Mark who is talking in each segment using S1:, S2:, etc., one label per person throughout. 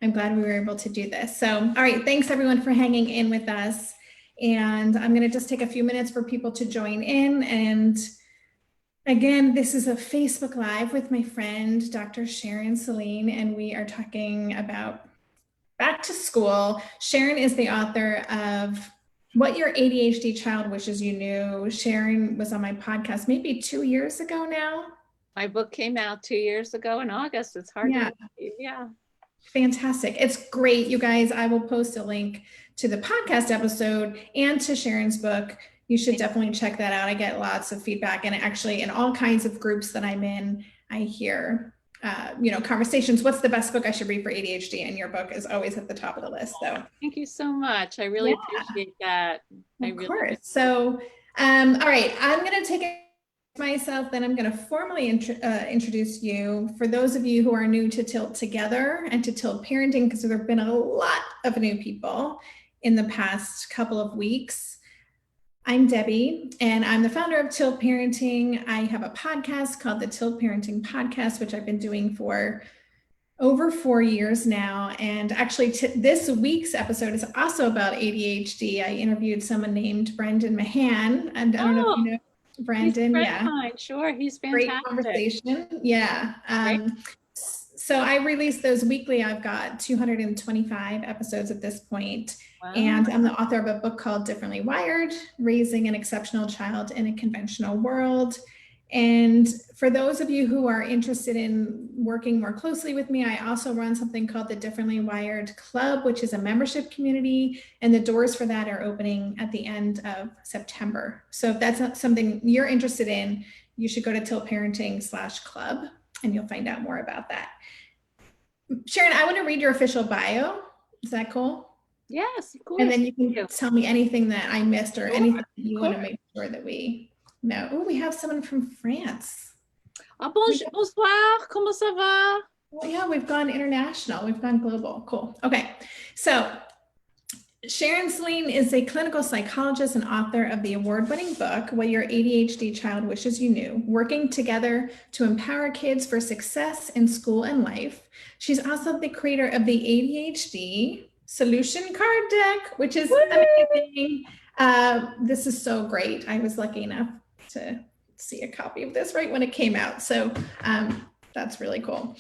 S1: I'm glad we were able to do this. So, all right, thanks everyone for hanging in with us. And I'm going to just take a few minutes for people to join in. And again, this is a Facebook Live with my friend, Dr. Sharon Saline, and we are talking about back to school. Sharon is the author of What Your ADHD Child Wishes You Knew. Sharon was on my podcast maybe 2 years ago now.
S2: My book came out 2 years ago in August. It's hard to believe. Yeah.
S1: Fantastic. It's great, you guys. I will post a link to the podcast episode and to Sharon's book. You should definitely check that out. I get lots of feedback, and actually in all kinds of groups that I'm in, I hear conversations. What's the best book I should read for ADHD? And your book is always at the top of the list. So
S2: thank you so much. I really appreciate that.
S1: Of course. So, all right, I'm going to take it myself, then I'm going to formally introduce you. For those of you who are new to Tilt Together and to Tilt Parenting, because there have been a lot of new people in the past couple of weeks. I'm Debbie, and I'm the founder of Tilt Parenting. I have a podcast called the Tilt Parenting Podcast, which I've been doing for over 4 years now. And actually this week's episode is also about ADHD. I interviewed someone named Brendan Mahan, and I don't know if you know Brandon.
S2: Sure, he's fantastic.
S1: Great conversation. Yeah. So I release those weekly. I've got 225 episodes at this point. Wow. And I'm the author of a book called Differently Wired, Raising an Exceptional Child in a Conventional World. And for those of you who are interested in working more closely with me, I also run something called the Differently Wired Club, which is a membership community, and the doors for that are opening at the end of September. So if that's something you're interested in, you should go to tiltparenting.com/club and you'll find out more about that. Sharon, I want to read your official bio. Is that cool?
S2: Yes, of course.
S1: And then you can tell me anything that I missed or anything that you want to make sure that we know. Oh, we have someone from France.
S2: Bonsoir, comment ça va?
S1: Well, yeah, we've gone international. We've gone global. Cool. Okay. So Sharon Saline is a clinical psychologist and author of the award-winning book, What Your ADHD Child Wishes You Knew, working together to empower kids for success in school and life. She's also the creator of the ADHD Solution Card Deck, which is amazing. This is so great. I was lucky enough to see a copy of this right when it came out. So that's really cool.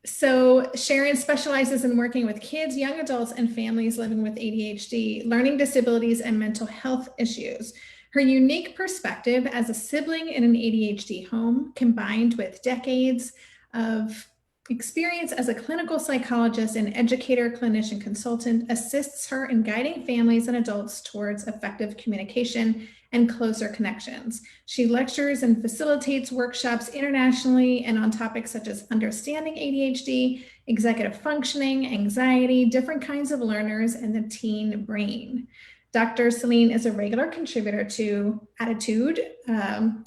S1: So Sharon specializes in working with kids, young adults, and families living with ADHD, learning disabilities, and mental health issues. Her unique perspective as a sibling in an ADHD home, combined with decades of experience as a clinical psychologist and educator, clinician, consultant, assists her in guiding families and adults towards effective communication and closer connections. She lectures and facilitates workshops internationally and on topics such as understanding ADHD, executive functioning, anxiety, different kinds of learners, and the teen brain. Dr. Saline is a regular contributor to Attitude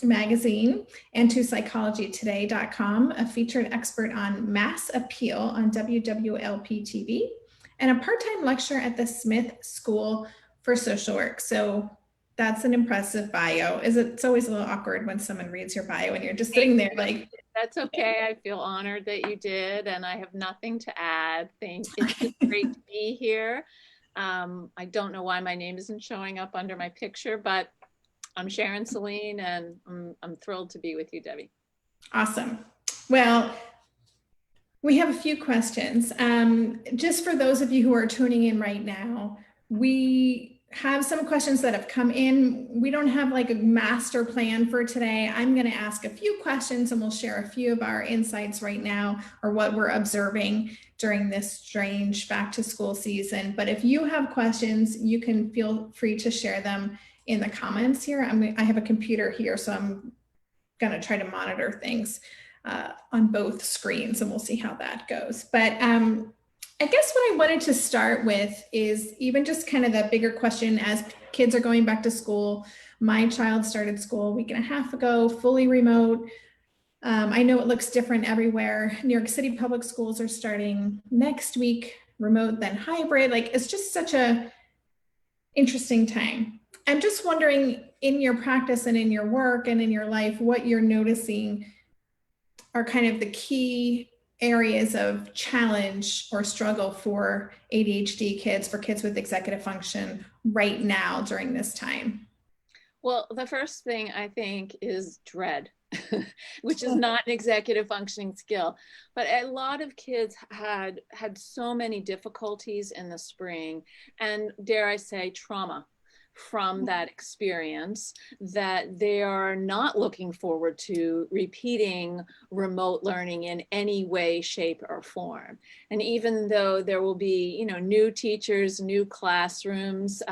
S1: magazine and to psychologytoday.com, a featured expert on mass appeal on WWLP TV, and a part-time lecturer at the Smith School for Social Work. So that's an impressive bio. It's always a little awkward when someone reads your bio and you're just sitting there like.
S2: That's okay. I feel honored that you did, and I have nothing to add. It's just great to be here. I don't know why my name isn't showing up under my picture, but I'm Sharon Saline, and I'm thrilled to be with you, Debbie.
S1: Awesome. Well, we have a few questions. Just for those of you who are tuning in right now, we have some questions that have come in. We don't have like a master plan for today. I'm going to ask a few questions and we'll share a few of our insights right now, or what we're observing during this strange back to school season. But if you have questions, you can feel free to share them in the comments here. I have a computer here, so I'm going to try to monitor things on both screens, and we'll see how that goes. But I guess what I wanted to start with is even just kind of the bigger question as kids are going back to school. My child started school a week and a half ago, fully remote. I know it looks different everywhere. New York City public schools are starting next week, remote, then hybrid. Like, it's just such a interesting time. I'm just wondering, in your practice and in your work and in your life, what you're noticing are kind of the key areas of challenge or struggle for ADHD kids, for kids with executive function right now during this time?
S2: Well, the first thing I think is dread, which is not an executive functioning skill. But a lot of kids had so many difficulties in the spring, and dare I say, trauma from that experience, that they are not looking forward to repeating remote learning in any way, shape, or form. And even though there will be, new teachers, new classrooms,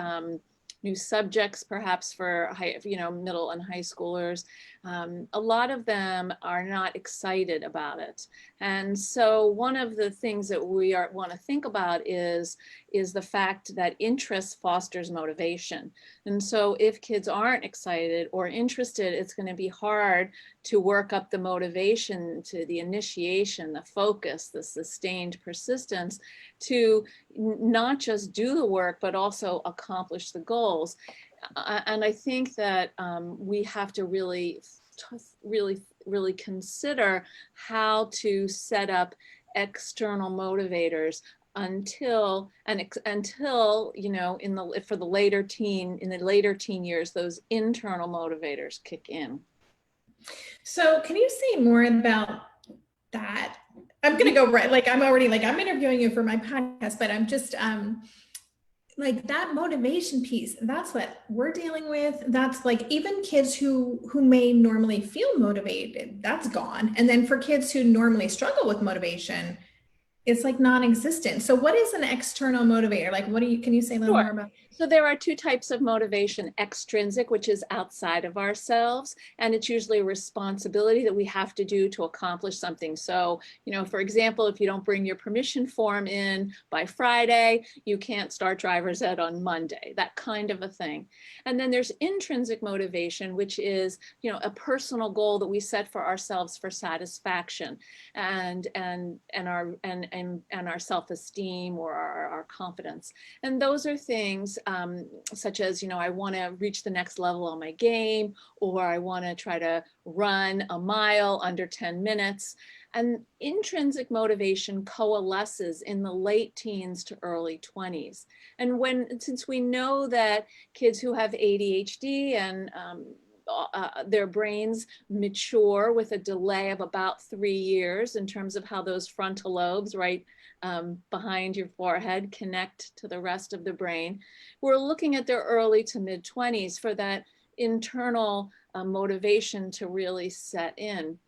S2: new subjects, perhaps for middle and high schoolers, a lot of them are not excited about it. And so one of the things that we want to think about is the fact that interest fosters motivation. And so if kids aren't excited or interested, it's going to be hard to work up the motivation, to the initiation, the focus, the sustained persistence to not just do the work, but also accomplish the goals. And I think that we have to really consider how to set up external motivators until for the later teen years, those internal motivators kick in.
S1: So can you say more about that? I'm going to go right, I'm interviewing you for my podcast, but I'm just like that motivation piece, that's what we're dealing with. That's like even kids who may normally feel motivated, that's gone. And then for kids who normally struggle with motivation, it's like non-existent. So what is an external motivator? Like, can you say a little more about?
S2: So there are two types of motivation: extrinsic, which is outside of ourselves, and it's usually a responsibility that we have to do to accomplish something. So, for example, if you don't bring your permission form in by Friday, you can't start driver's ed on Monday, that kind of a thing. And then there's intrinsic motivation, which is, a personal goal that we set for ourselves for satisfaction and our self-esteem or our confidence. And those are things such as, I want to reach the next level on my game, or I want to try to run a mile under 10 minutes. And intrinsic motivation coalesces in the late teens to early 20s. And since we know that kids who have ADHD and their brains mature with a delay of about 3 years in terms of how those frontal lobes right behind your forehead connect to the rest of the brain. We're looking at their early to mid 20s for that internal motivation to really set in.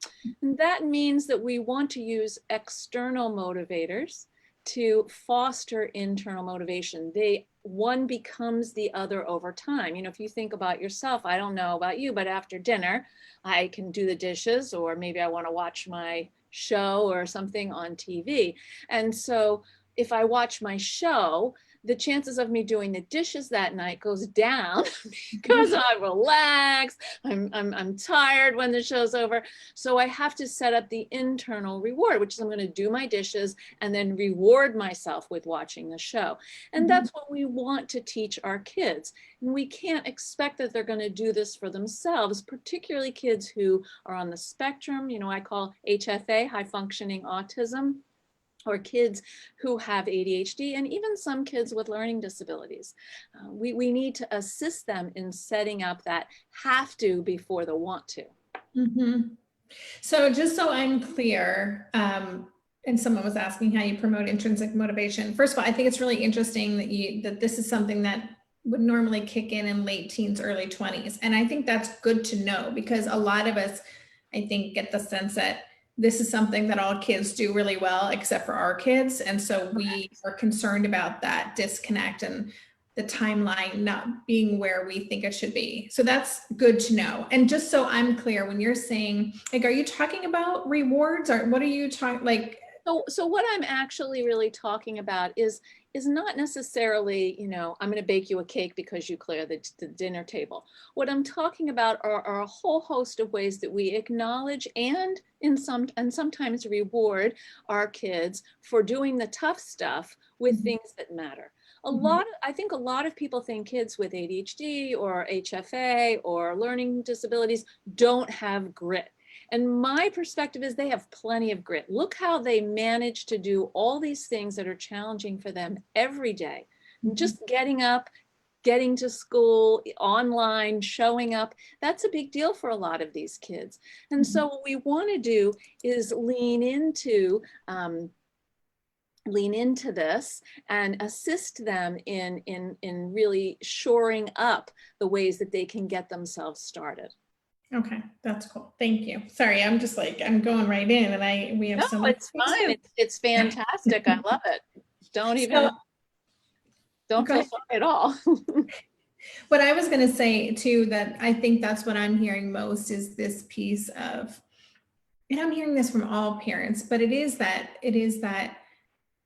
S2: And that means that we want to use external motivators to foster internal motivation. One becomes the other over time. If you think about yourself, I don't know about you, but after dinner, I can do the dishes, or maybe I want to watch my show or something on TV. And so if I watch my show, the chances of me doing the dishes that night goes down because I relax. I'm tired when the show's over. So I have to set up the internal reward, which is I'm going to do my dishes and then reward myself with watching the show. And that's what we want to teach our kids. And we can't expect that they're going to do this for themselves, particularly kids who are on the spectrum. I call HFA, high functioning autism, or kids who have ADHD, and even some kids with learning disabilities. We need to assist them in setting up that have to before the want to.
S1: Mm-hmm. So just so I'm clear, and someone was asking how you promote intrinsic motivation. First of all, I think it's really interesting that this is something that would normally kick in late teens, early 20s. And I think that's good to know, because a lot of us, I think, get the sense that this is something that all kids do really well, except for our kids. And so we are concerned about that disconnect and the timeline not being where we think it should be. So that's good to know. And just so I'm clear, when you're saying, like, are you talking about rewards, or what are you talking like?
S2: So what I'm actually really talking about is not necessarily, I'm going to bake you a cake because you clear the dinner table. What I'm talking about are a whole host of ways that we acknowledge and sometimes reward our kids for doing the tough stuff with things that matter. I think a lot of people think kids with ADHD or HFA or learning disabilities don't have grit. And my perspective is they have plenty of grit. Look how they manage to do all these things that are challenging for them every day. Just getting up, getting to school, online, showing up, that's a big deal for a lot of these kids. And so what we want to do is lean into this and assist them in really shoring up the ways that they can get themselves started.
S1: Okay, that's cool. Thank you. Sorry, I'm just like, I'm going right in, and we have
S2: No,
S1: so much.
S2: it's fine. It's fantastic. I love it. Don't feel sorry at all.
S1: What I was going to say too, that I think that's what I'm hearing most is this piece of, and I'm hearing this from all parents, but it is that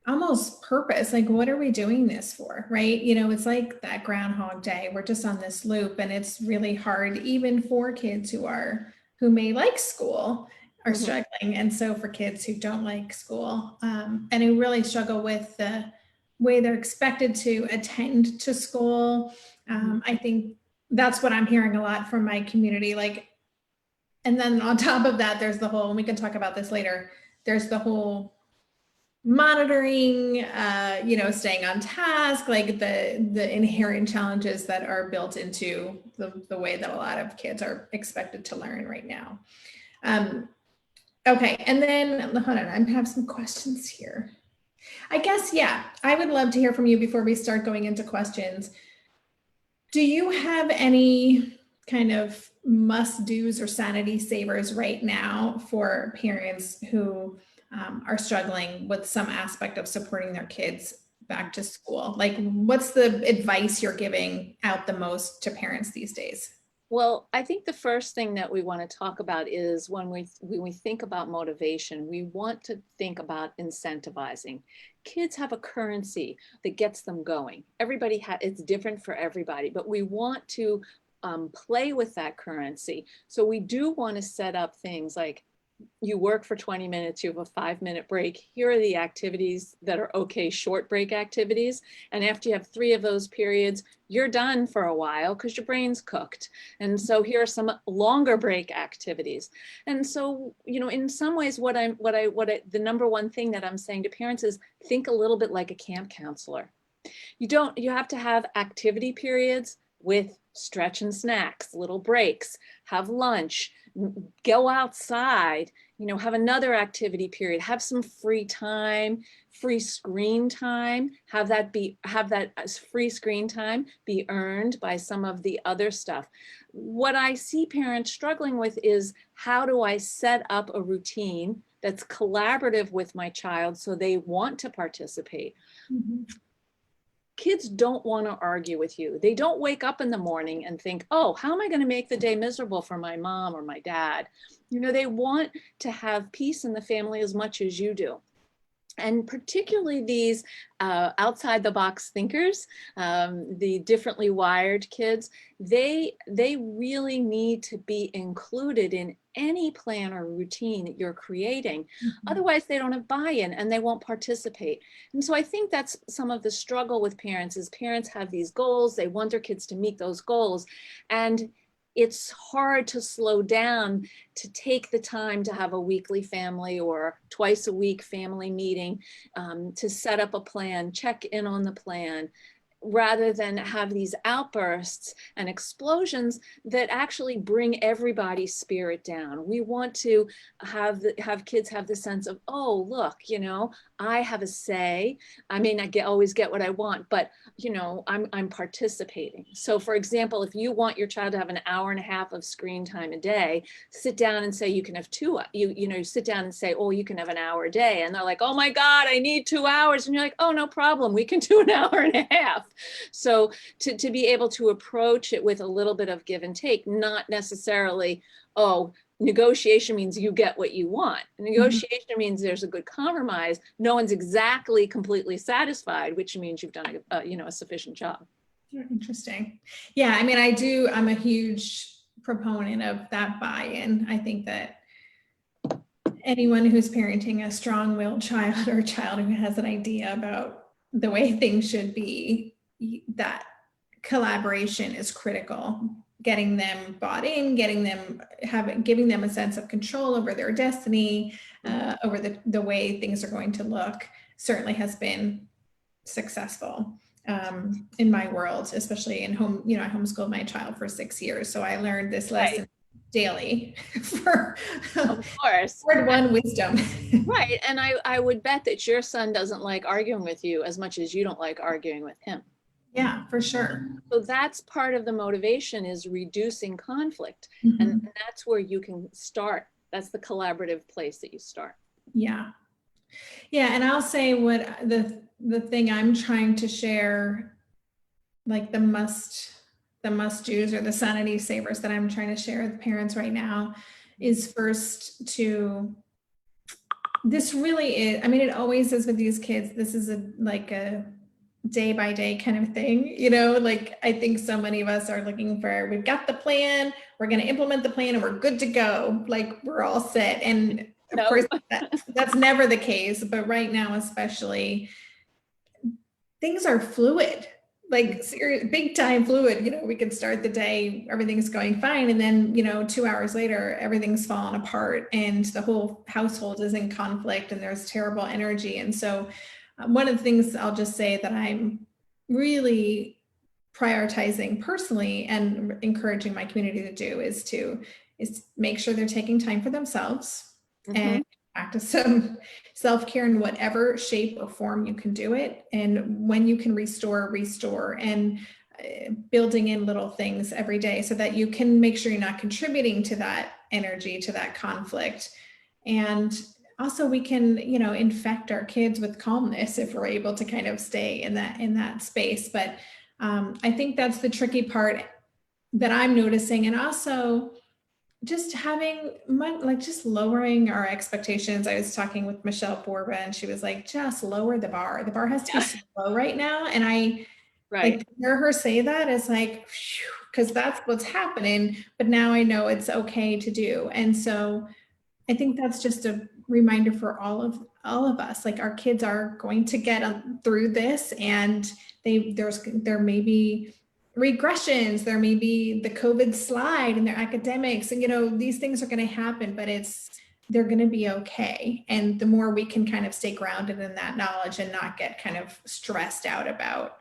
S1: almost purpose. Like, what are we doing this for? Right. It's like that Groundhog Day. We're just on this loop, and it's really hard, even for kids who may like school are struggling. And so for kids who don't like school, and who really struggle with the way they're expected to attend to school, I think that's what I'm hearing a lot from my community. Like, and then on top of that, there's the whole, and we can talk about this later, there's the whole monitoring, staying on task, like the inherent challenges that are built into the way that a lot of kids are expected to learn right now. Okay, and then hold on, I have some questions here. I guess, yeah, I would love to hear from you before we start going into questions. Do you have any kind of must-dos or sanity savers right now for parents who are struggling with some aspect of supporting their kids back to school? Like, what's the advice you're giving out the most to parents these days?
S2: Well, I think the first thing that we want to talk about is when we think about motivation, we want to think about incentivizing. Kids have a currency that gets them going. It's different for everybody, but we want to play with that currency. So we do want to set up things like, you work for 20 minutes, you have a 5-minute break. Here are the activities that are okay, short break activities. And after you have 3 of those periods, you're done for a while because your brain's cooked. And so here are some longer break activities. And so, in some ways, the number one thing that I'm saying to parents is think a little bit like a camp counselor. You have to have activity periods with stretch and snacks, little breaks, have lunch, go outside, have another activity period, have some free time, free screen time, have that free screen time be earned by some of the other stuff. What I see parents struggling with is, how do I set up a routine that's collaborative with my child so they want to participate? Kids don't want to argue with you. They don't wake up in the morning and think, oh, how am I going to make the day miserable for my mom or my dad? They want to have peace in the family as much as you do. And particularly these outside the box thinkers, the differently wired kids, they really need to be included in any plan or routine that you're creating. Otherwise, they don't have buy-in and they won't participate. And so I think that's some of the struggle with parents, is parents have these goals, they want their kids to meet those goals, and it's hard to slow down to take the time to have a weekly family or twice a week family meeting, to set up a plan, check in on the plan, rather than have these outbursts and explosions that actually bring everybody's spirit down. We want to have kids have the sense of, oh, look, I have a say. I may not always get what I want, but I'm participating. So for example, if you want your child to have an hour and a half of screen time a day, sit down and say you can have 2. You sit down and say, oh, you can have an hour a day. And they're like, oh my God, I need 2 hours. And you're like, oh, no problem. We can do an hour and a half. So to be able to approach it with a little bit of give and take, not necessarily, oh, negotiation means you get what you want. Negotiation means there's a good compromise. No one's exactly completely satisfied, which means you've done a sufficient job.
S1: Interesting. Yeah, I mean, I'm a huge proponent of that buy-in. I think that anyone who's parenting a strong-willed child or a child who has an idea about the way things should be, that collaboration is critical. getting them bought in, giving them a sense of control over their destiny, over the way things are going to look, certainly has been successful in my world, especially in home. You know, I homeschooled my child for 6 years, so I learned this lesson daily for
S2: Of course.
S1: word one wisdom.
S2: Right. And I would bet that your son doesn't like arguing with you as much as you don't like arguing with him.
S1: Yeah, for sure.
S2: So that's part of the motivation, is reducing conflict.
S1: Mm-hmm.
S2: And that's where you can start. That's the collaborative place that you start.
S1: Yeah. Yeah. And I'll say what the thing I'm trying to share, like the must do's or the sanity savers that I'm trying to share with parents right now, is first to, this really is, I mean, it always is with these kids. This is like a day by day kind of thing, you know, like I think so many of us are looking for, we've got the plan, we're going to implement the plan and we're good to go. Like we're all set. And of course that's never the case, but right now, especially, things are fluid, like serious, big time fluid. You know, we can start the day, everything's going fine. And then, you know, 2 hours later, everything's fallen apart and the whole household is in conflict and there's terrible energy. And so one of the things I'll just say that I'm really prioritizing personally and encouraging my community to do is make sure they're taking time for themselves and practice some self-care in whatever shape or form you can do it. And when you can restore, and building in little things every day so that you can make sure you're not contributing to that energy, to that conflict. And also we can, you know, infect our kids with calmness if we're able to kind of stay in that space. But I think that's the tricky part that I'm noticing. And also just having just lowering our expectations. I was talking with Michelle Borba and she was like, just lower the bar. The bar has to be so low right now. And I like to hear her say that, it's like, because that's what's happening. But now I know it's okay to do. And so I think that's just a reminder for all of us. Like our kids are going to get through this, and there may be regressions, there may be the COVID slide in their academics, and you know these things are going to happen, but they're going to be okay. And the more we can kind of stay grounded in that knowledge and not get kind of stressed out about,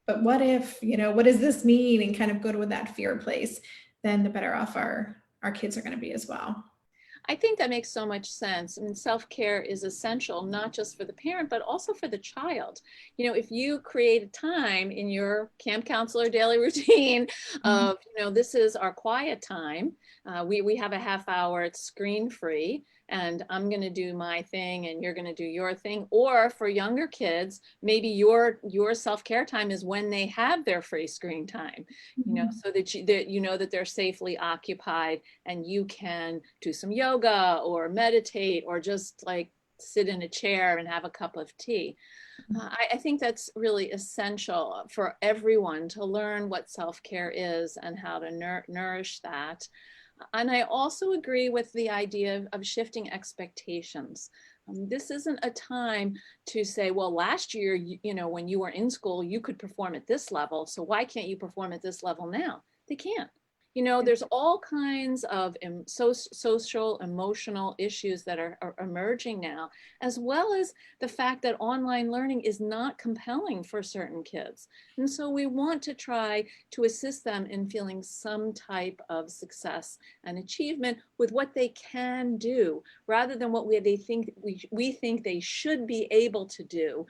S1: but what if, you know, what does this mean, and kind of go to that fear place, then the better off our kids are going to be as well.
S2: I think that makes so much sense. I mean, self-care is essential, not just for the parent, but also for the child. You know, if you create a time in your camp counselor daily routine of, you know, this is our quiet time. We have a half hour, it's screen free, and I'm going to do my thing and you're going to do your thing. Or for younger kids, maybe your self-care time is when they have their free screen time, you know, so that you know that they're safely occupied and you can do some yoga or meditate or just like sit in a chair and have a cup of tea. I think that's really essential for everyone to learn what self-care is and how to nourish that. And I also agree with the idea of shifting expectations. This isn't a time to say, well, last year, you know, when you were in school, you could perform at this level. So why can't you perform at this level now? They can't. You know, there's all kinds of social, emotional issues that are emerging now, as well as the fact that online learning is not compelling for certain kids. And so we want to try to assist them in feeling some type of success and achievement with what they can do, rather than what we think they should be able to do.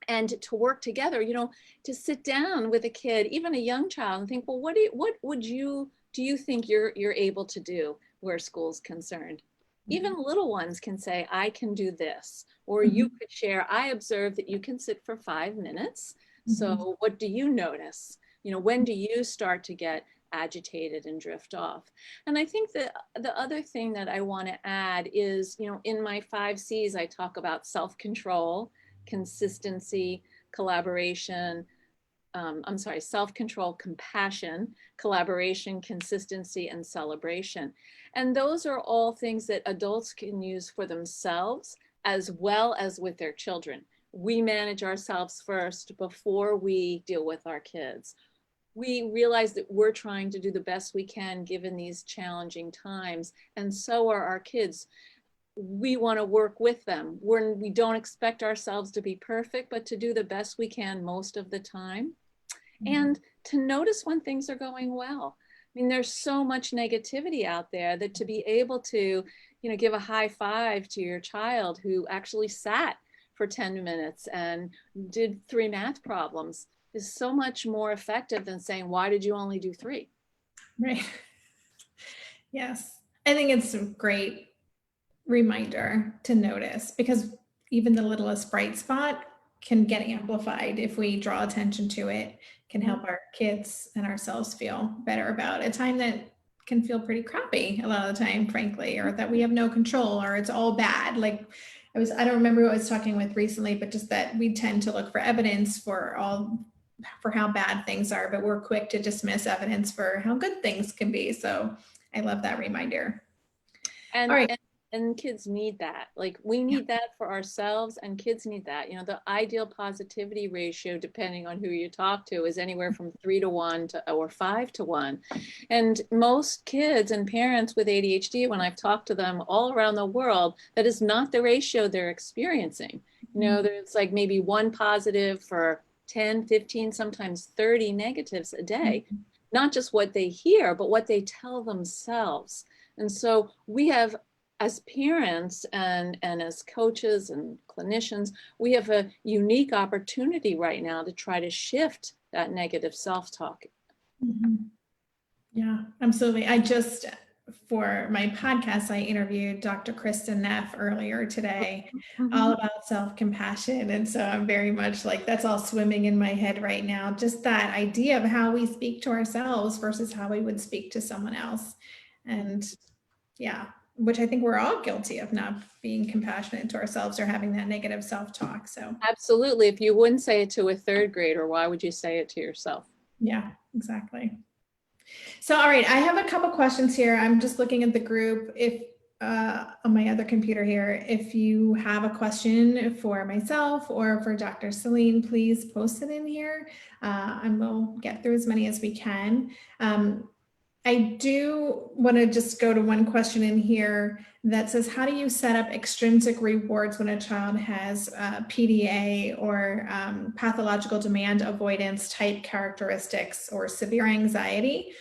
S2: And to work together, you know, to sit down with a kid, even a young child, and think, well, what do you think you're able to do where school's concerned? Even little ones can say, I can do this, or you could share, I observed that you can sit for 5 minutes. So what do you notice? You know, when do you start to get agitated and drift off? And I think that the other thing that I want to add is, you know, in my 5 C's, I talk about self-control, consistency, collaboration, self-control, compassion, collaboration, consistency, and celebration. And those are all things that adults can use for themselves as well as with their children. We manage ourselves first before we deal with our kids. we realize that we're trying to do the best we can given these challenging times, and so are our kids. We want to work with them. We don't expect ourselves to be perfect, but to do the best we can most of the time. And to notice when things are going well. I mean, there's so much negativity out there that to be able to, give a high five to your child who actually sat for 10 minutes and did 3 math problems is so much more effective than saying, why did you only do 3?
S1: Right. Yes. I think it's a great reminder to notice, because even the littlest bright spot can get amplified if we draw attention to it, can help our kids and ourselves feel better about a time that can feel pretty crappy a lot of the time, frankly, or that we have no control, or it's all bad. Like I don't remember who I was talking with recently, but just that we tend to look for evidence for how bad things are, but we're quick to dismiss evidence for how good things can be. So I love that reminder.
S2: And,
S1: all right.
S2: and kids need that. Like we need that for ourselves, and kids need that. The ideal positivity ratio, depending on who you talk to, is anywhere from 3 to 1 or 5 to 1. And most kids and parents with ADHD, when I've talked to them all around the world, that is not the ratio they're experiencing. There's like maybe 1 positive for 10, 15, sometimes 30 negatives a day. Not just what they hear, but what they tell themselves. And so we have, as parents and as coaches and clinicians, we have a unique opportunity right now to try to shift that negative self-talk.
S1: Yeah, absolutely. For my podcast, I interviewed Dr. Kristen Neff earlier today, all about self-compassion. And so I'm very much like, that's all swimming in my head right now. Just that idea of how we speak to ourselves versus how we would speak to someone else. And yeah, which I think we're all guilty of, not being compassionate to ourselves or having that negative self-talk. So
S2: absolutely. If you wouldn't say it to a 3rd grader, why would you say it to yourself?
S1: Yeah, exactly. So, all right, I have a couple questions here. I'm just looking at the group. If on my other computer here, if you have a question for myself or for Dr. Saline, please post it in here, and we'll get through as many as we can. I do want to just go to one question in here that says, how do you set up extrinsic rewards when a child has PDA or pathological demand avoidance type characteristics or severe anxiety,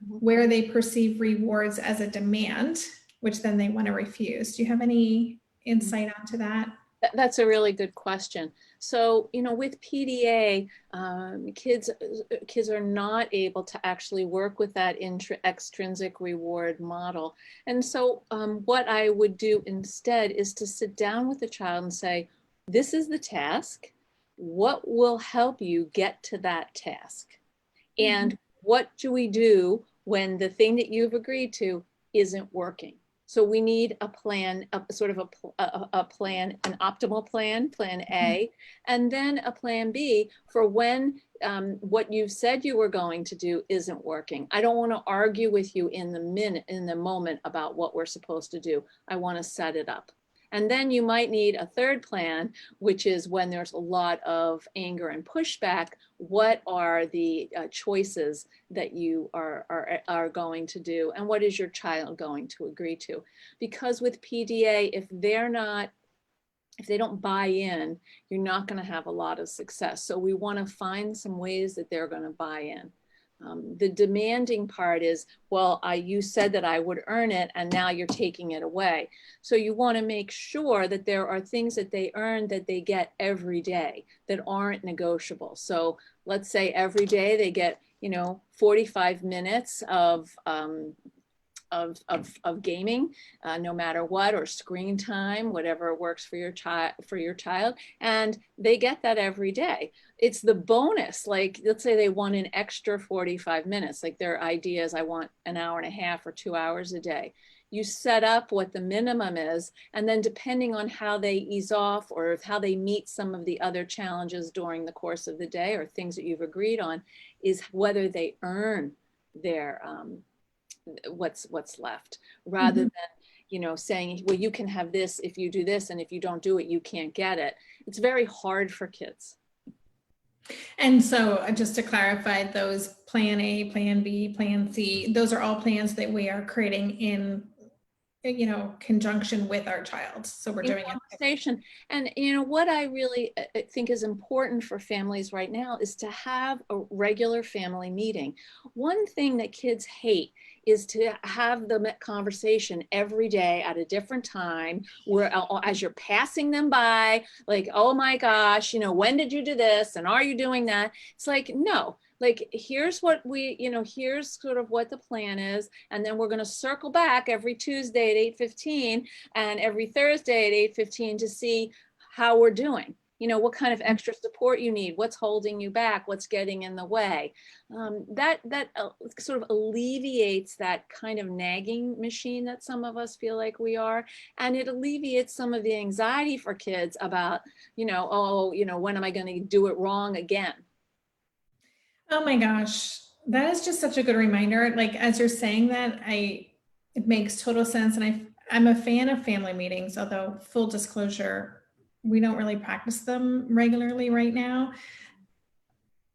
S1: where they perceive rewards as a demand, which then they want to refuse? Do you have any insight onto that?
S2: That's a really good question. So, with PDA, kids are not able to actually work with that extrinsic reward model. And so what I would do instead is to sit down with the child and say, this is the task. What will help you get to that task? And what do we do when the thing that you've agreed to isn't working? So we need a plan, a plan, an optimal plan, plan A, and then a plan B for when what you've said you were going to do isn't working. I don't want to argue with you in the moment about what we're supposed to do. I want to set it up. And then you might need a 3rd plan, which is when there's a lot of anger and pushback. What are the choices that you are going to do? And what is your child going to agree to? Because with PDA, if they don't buy in, you're not going to have a lot of success. So we want to find some ways that they're going to buy in. The demanding part is, well, you said that I would earn it, and now you're taking it away. So you want to make sure that there are things that they earn that they get every day that aren't negotiable. So let's say every day they get, 45 minutes of gaming, no matter what, or screen time, whatever works for your child, and they get that every day. It's the bonus. Like, let's say they want an extra 45 minutes. Like, their idea is, I want an hour and a half or 2 hours a day. You set up what the minimum is, and then depending on how they ease off or how they meet some of the other challenges during the course of the day or things that you've agreed on, is whether they earn their what's left, rather than saying, well, you can have this if you do this, and if you don't do it, you can't get it. It's very hard for kids.
S1: And so just to clarify, those plan A, plan B, plan C, those are all plans that we are creating in, conjunction with our child. So we're
S2: In
S1: doing it.
S2: conversation. And what I really think is important for families right now is to have a regular family meeting. One thing that kids hate is to have the conversation every day at a different time, where as you're passing them by, like, oh my gosh, when did you do this? And are you doing that? It's like, no. Like, here's what here's sort of what the plan is. And then we're going to circle back every Tuesday at 8:15 and every Thursday at 8:15 to see how we're doing. What kind of extra support you need, what's holding you back, what's getting in the way. That sort of alleviates that kind of nagging machine that some of us feel like we are. And it alleviates some of the anxiety for kids about, when am I going to do it wrong again?
S1: Oh my gosh, that is just such a good reminder. Like, as you're saying that, it makes total sense. And I'm a fan of family meetings, although full disclosure, we don't really practice them regularly right now.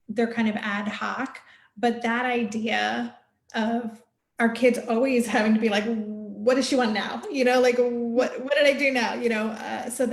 S1: They're kind of ad hoc, but that idea of our kids always having to be like, what does she want now? Like, what did I do now? So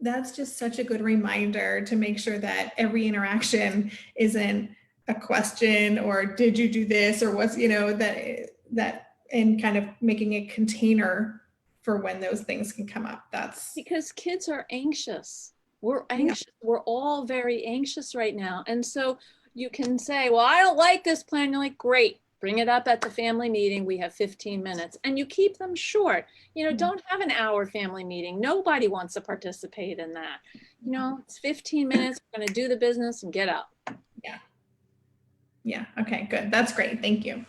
S1: that's just such a good reminder to make sure that every interaction isn't a question or did you do this or what's, that and kind of making a container for when those things can come up. That's
S2: because kids are anxious. We're anxious. Yeah. We're all very anxious right now. And so you can say, well, I don't like this plan. You're like, great, bring it up at the family meeting. We have 15 minutes and you keep them short. Don't have an hour family meeting. Nobody wants to participate in that. It's 15 minutes. We're going to do the business and get up.
S1: Yeah. Yeah. Okay, good. That's great. Thank you.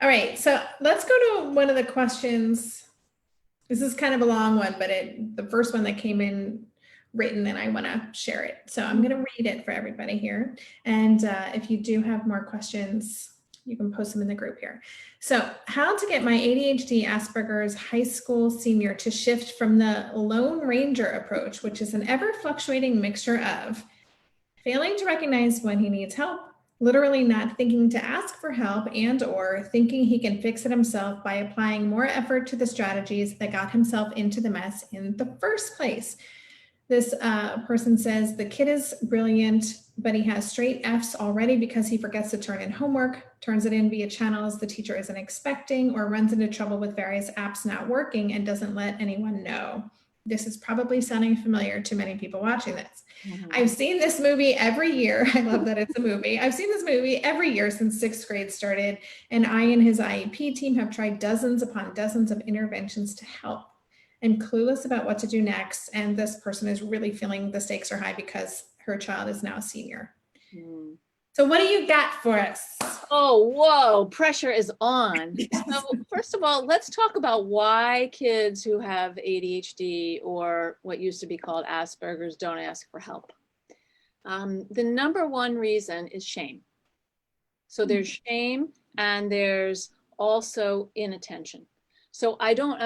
S1: All right. So let's go to one of the questions. This is kind of a long one, but the first one that came in written, and I want to share it. So I'm going to read it for everybody here. And if you do have more questions, you can post them in the group here. So, how to get my ADHD Asperger's high school senior to shift from the Lone Ranger approach, which is an ever fluctuating mixture of failing to recognize when he needs help, literally not thinking to ask for help, and or thinking he can fix it himself by applying more effort to the strategies that got himself into the mess in the first place. This person says the kid is brilliant, but he has straight Fs already because he forgets to turn in homework, turns it in via channels the teacher isn't expecting, or runs into trouble with various apps not working and doesn't let anyone know. This is probably sounding familiar to many people watching this. Mm-hmm. I've seen this movie every year. I love that it's a movie. I've seen this movie every year since 6th grade started, and I and his IEP team have tried dozens upon dozens of interventions to help. I'm clueless about what to do next, and this person is really feeling the stakes are high because her child is now a senior. Mm. So what do you got for us?
S2: Oh, whoa, pressure is on. So first of all, let's talk about why kids who have ADHD or what used to be called Asperger's don't ask for help. The number one reason is shame. So there's shame and there's also inattention. So I don't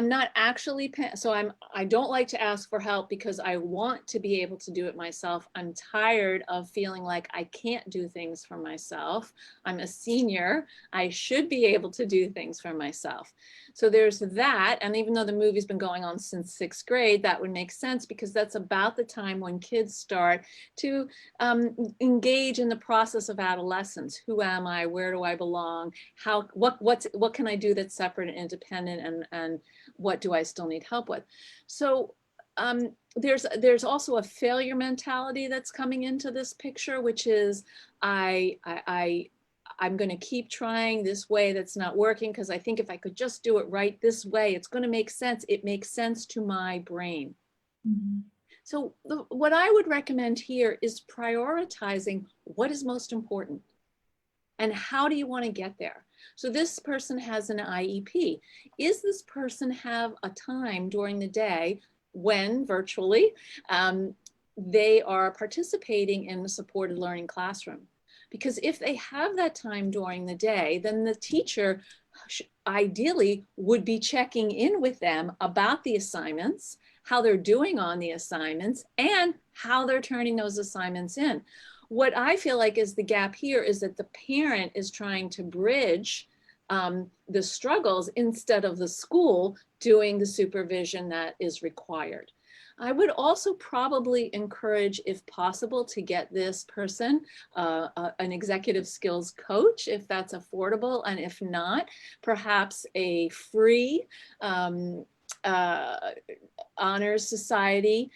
S2: like to ask for help because I want to be able to do it myself. I'm tired of feeling like I can't do things for myself. I'm a senior. I should be able to do things for myself. So there's that. And even though the movie's been going on since 6th grade, that would make sense because that's about the time when kids start to engage in the process of adolescence. Who am I? Where do I belong? What can I do that's separate and independent, and what do I still need help with? So there's also a failure mentality that's coming into this picture, which is I'm going to keep trying this way that's not working because I think if I could just do it right this way, it's going to make sense. It makes sense to my brain. Mm-hmm. So what I would recommend here is prioritizing what is most important and how do you want to get there? So this person has an IEP. Is this person have a time during the day when virtually they are participating in the supported learning classroom? Because if they have that time during the day, then the teacher ideally would be checking in with them about the assignments, how they're doing on the assignments, and how they're turning those assignments in. what I feel like is the gap here is that the parent is trying to bridge the struggles instead of the school doing the supervision that is required. I would also probably encourage, if possible, to get this person an executive skills coach, if that's affordable, and if not, perhaps a free honors society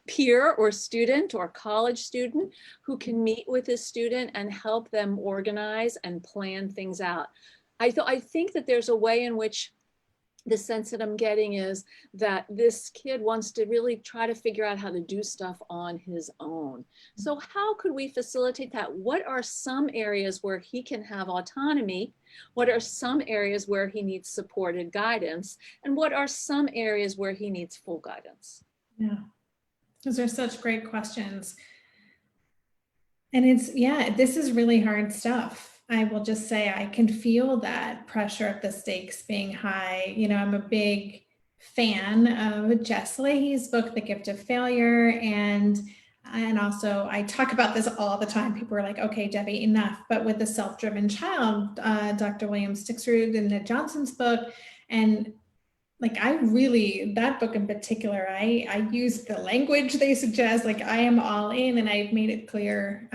S2: peer or student or college student who can meet with this student and help them organize and plan things out. I think that there's a way in which the sense that I'm getting is that this kid wants to really try to figure out how to do stuff on his own. So how could we facilitate that? What are some areas where he can have autonomy? What are some areas where he needs supported guidance? And what are some areas where he needs full guidance?
S1: Yeah, those are such great questions. And it's, yeah, this is really hard stuff. I will just say I can feel that pressure of the stakes being high. You know, I'm a big fan of Jess Leahy's book, The Gift of Failure. And also I talk about this all the time. People are like, okay, Debbie, enough. But with the self-driven child, Dr. William Stixrud and Ned Johnson's book, and like, I really, that book in particular, I use the language they suggest, like I am all in, and I've made it clear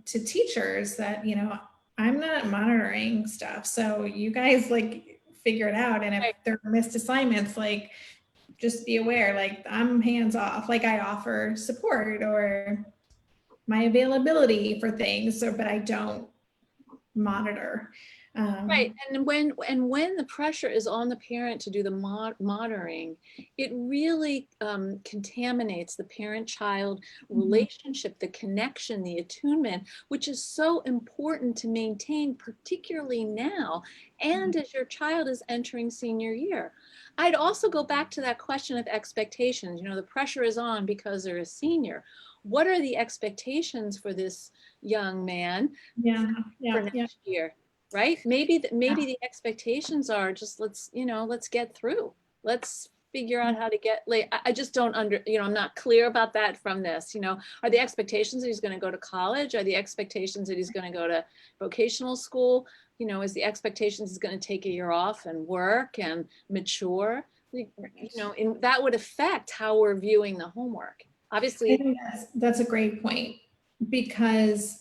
S1: to teachers that, you know, I'm not monitoring stuff. So you guys like figure it out. And if there are missed assignments, like just be aware, like I'm hands off, like I offer support or my availability for things, but I don't monitor.
S2: Right, and when the pressure is on the parent to do the monitoring, it really contaminates the parent-child relationship, the connection, the attunement, which is so important to maintain, particularly now, and as your child is entering senior year. I'd also go back to that question of expectations. You know, the pressure is on because they're a senior. What are the expectations for this young man for next year? Right? Maybe the expectations are just let's get through. Let's figure out how to get like I just don't I'm not clear about that from this. You know, are the expectations that he's going to go to college? Are the expectations that he's going to go to vocational school? You know, is the expectations he's going to take a year off and work and mature? You know, and that would affect how we're viewing the homework. Obviously,
S1: I think that's a great point, because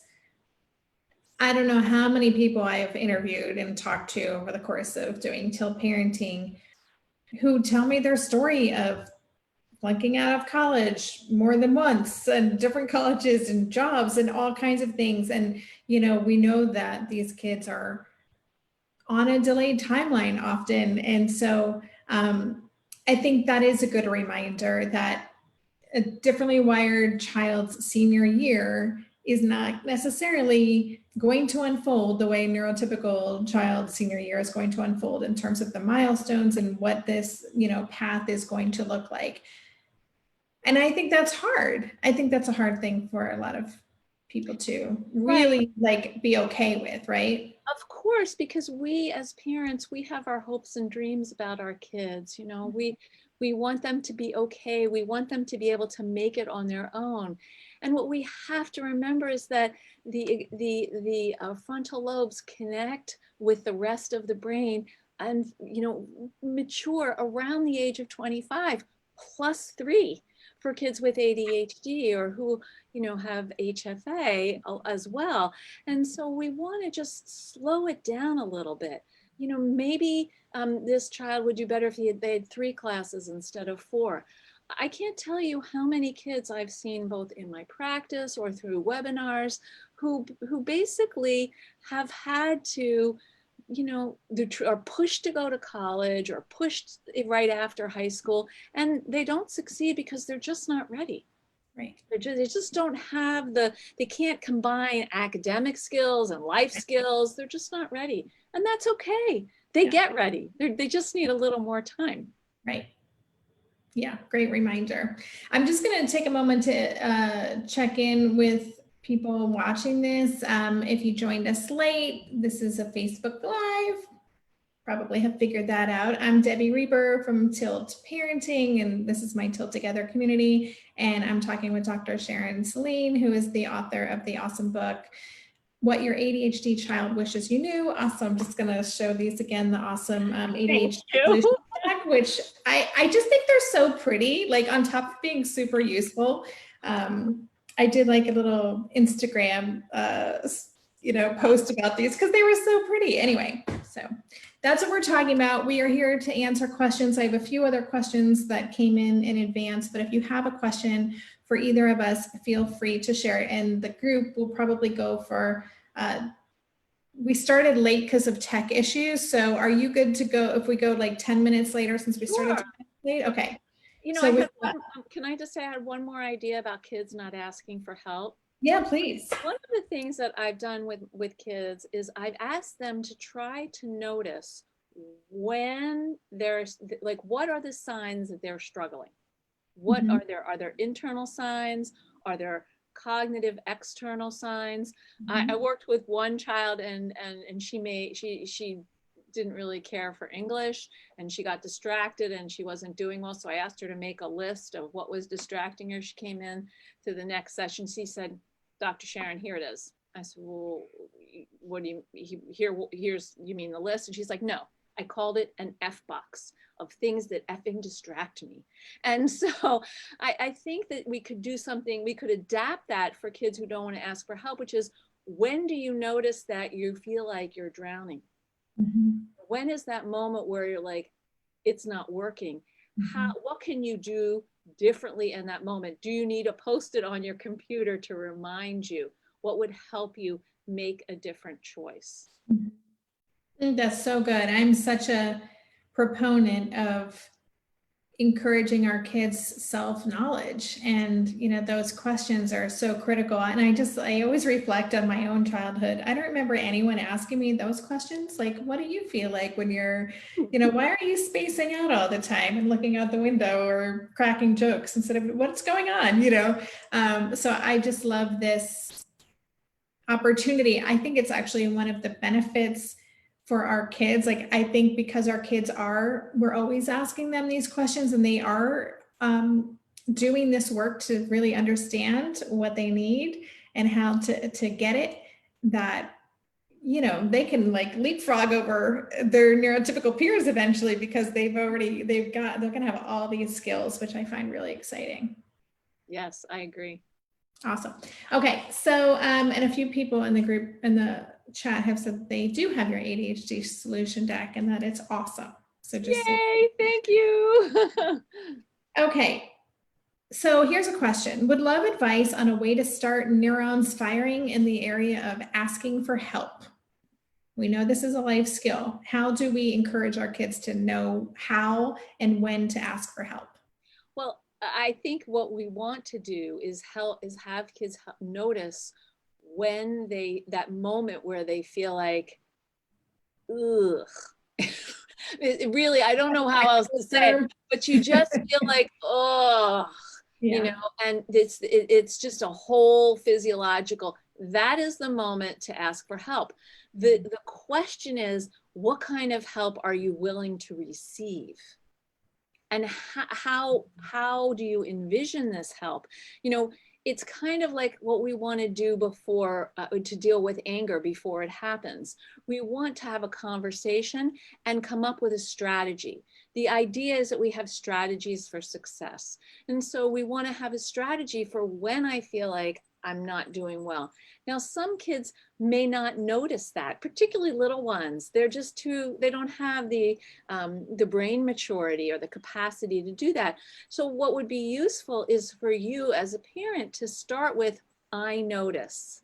S1: I don't know how many people I have interviewed and talked to over the course of doing Till Parenting who tell me their story of flunking out of college more than once, and different colleges and jobs and all kinds of things. And, you know, we know that these kids are on a delayed timeline often. And so I think that is a good reminder that a differently wired child's senior year is not necessarily going to unfold the way neurotypical child's senior year is going to unfold in terms of the milestones and what this, you know, path is going to look like. And I think that's hard. I think that's a hard thing for a lot of people to really like be okay with, right?
S2: Of course, because we as parents, we have our hopes and dreams about our kids. You know, we want them to be okay. We want them to be able to make it on their own. And what we have to remember is that the frontal lobes connect with the rest of the brain and, you know, mature around the age of 25 +3 for kids with ADHD or who, you know, have HFA as well. And so we want to just slow it down a little bit. You know, maybe this child would do better if they had 3 classes instead of 4. I can't tell you how many kids I've seen both in my practice or through webinars who basically have had to, you know, are pushed to go to college or pushed right after high school, and they don't succeed because they're just not ready.
S1: Right.
S2: They just don't have they can't combine academic skills and life skills. They're just not ready. And that's okay. They get ready. They just need a little more time.
S1: Right. Yeah, great reminder. I'm just going to take a moment to check in with people watching this. If you joined us late, this is a Facebook Live. probably have figured that out. I'm Debbie Reber from Tilt Parenting, and this is my Tilt Together community. And I'm talking with Dr. Sharon Saline, who is the author of the awesome book, What Your ADHD Child Wishes You Knew. Also, I'm just going to show these again, the awesome ADHD solution deck, which I just think they're so pretty, like on top of being super useful. I did like a little Instagram post about these because they were so pretty. Anyway, so that's what we're talking about. We are here to answer questions. I have a few other questions that came in advance, but if you have a question for either of us, feel free to share it. And the group will probably go for, we started late because of tech issues. So are you good to go if we go like 10 minutes later since we started late? Okay.
S2: You know,
S1: so
S2: can I just say I had one more idea about kids not asking for help?
S1: Yeah, please.
S2: One of the things that I've done with kids is I've asked them to try to notice when there's like, what are the signs that they're struggling? What are there internal signs? Are there cognitive external signs? I worked with one child and she didn't really care for English and she got distracted and she wasn't doing well. So I asked her to make a list of what was distracting her. She came in to the next session. She said, Dr. Sharon, here it is. I said, well, what do you mean the list? And she's like, no, I called it an F box of things that effing distract me. And so I think that we could do something, we could adapt that for kids who don't want to ask for help, which is, when do you notice that you feel like you're drowning? When is that moment where you're like, it's not working? What can you do differently in that moment? Do you need a post-it on your computer to remind you? What would help you make a different choice?
S1: I think that's so good. I'm such a proponent of encouraging our kids self-knowledge, and those questions are so critical. And I always reflect on my own childhood. I don't remember anyone asking me those questions, like, what do you feel like when you're why are you spacing out all the time and looking out the window, or cracking jokes instead of what's going on, so I just love this opportunity. I think it's actually one of the benefits for our kids. Like, I think because our kids we're always asking them these questions, and they are doing this work to really understand what they need and how to get it, that they can like leapfrog over their neurotypical peers eventually, because they're gonna have all these skills, which I find really exciting.
S2: Yes, I agree.
S1: Awesome. Okay, so and a few people in the group in the chat have said they do have your ADHD solution deck and that it's awesome. So just
S2: yay, thank you.
S1: Okay, so here's a question. Would love advice on a way to start neurons firing in the area of asking for help. We know this is a life skill. How do we encourage our kids to know how and when to ask for help?
S2: Well, I think what we want to do is have kids notice when that moment where they feel like, ugh. Really, I don't know how else to say it, but you just feel like, oh, and it's just a whole physiological, that is the moment to ask for help. The question is, what kind of help are you willing to receive? And how do you envision this help? It's kind of like what we want to do before to deal with anger before it happens. We want to have a conversation and come up with a strategy. The idea is that we have strategies for success. And so we want to have a strategy for when I feel like I'm not doing well. Now, some kids may not notice that, particularly little ones. They're just they don't have the brain maturity or the capacity to do that. So what would be useful is for you as a parent to start with, I notice.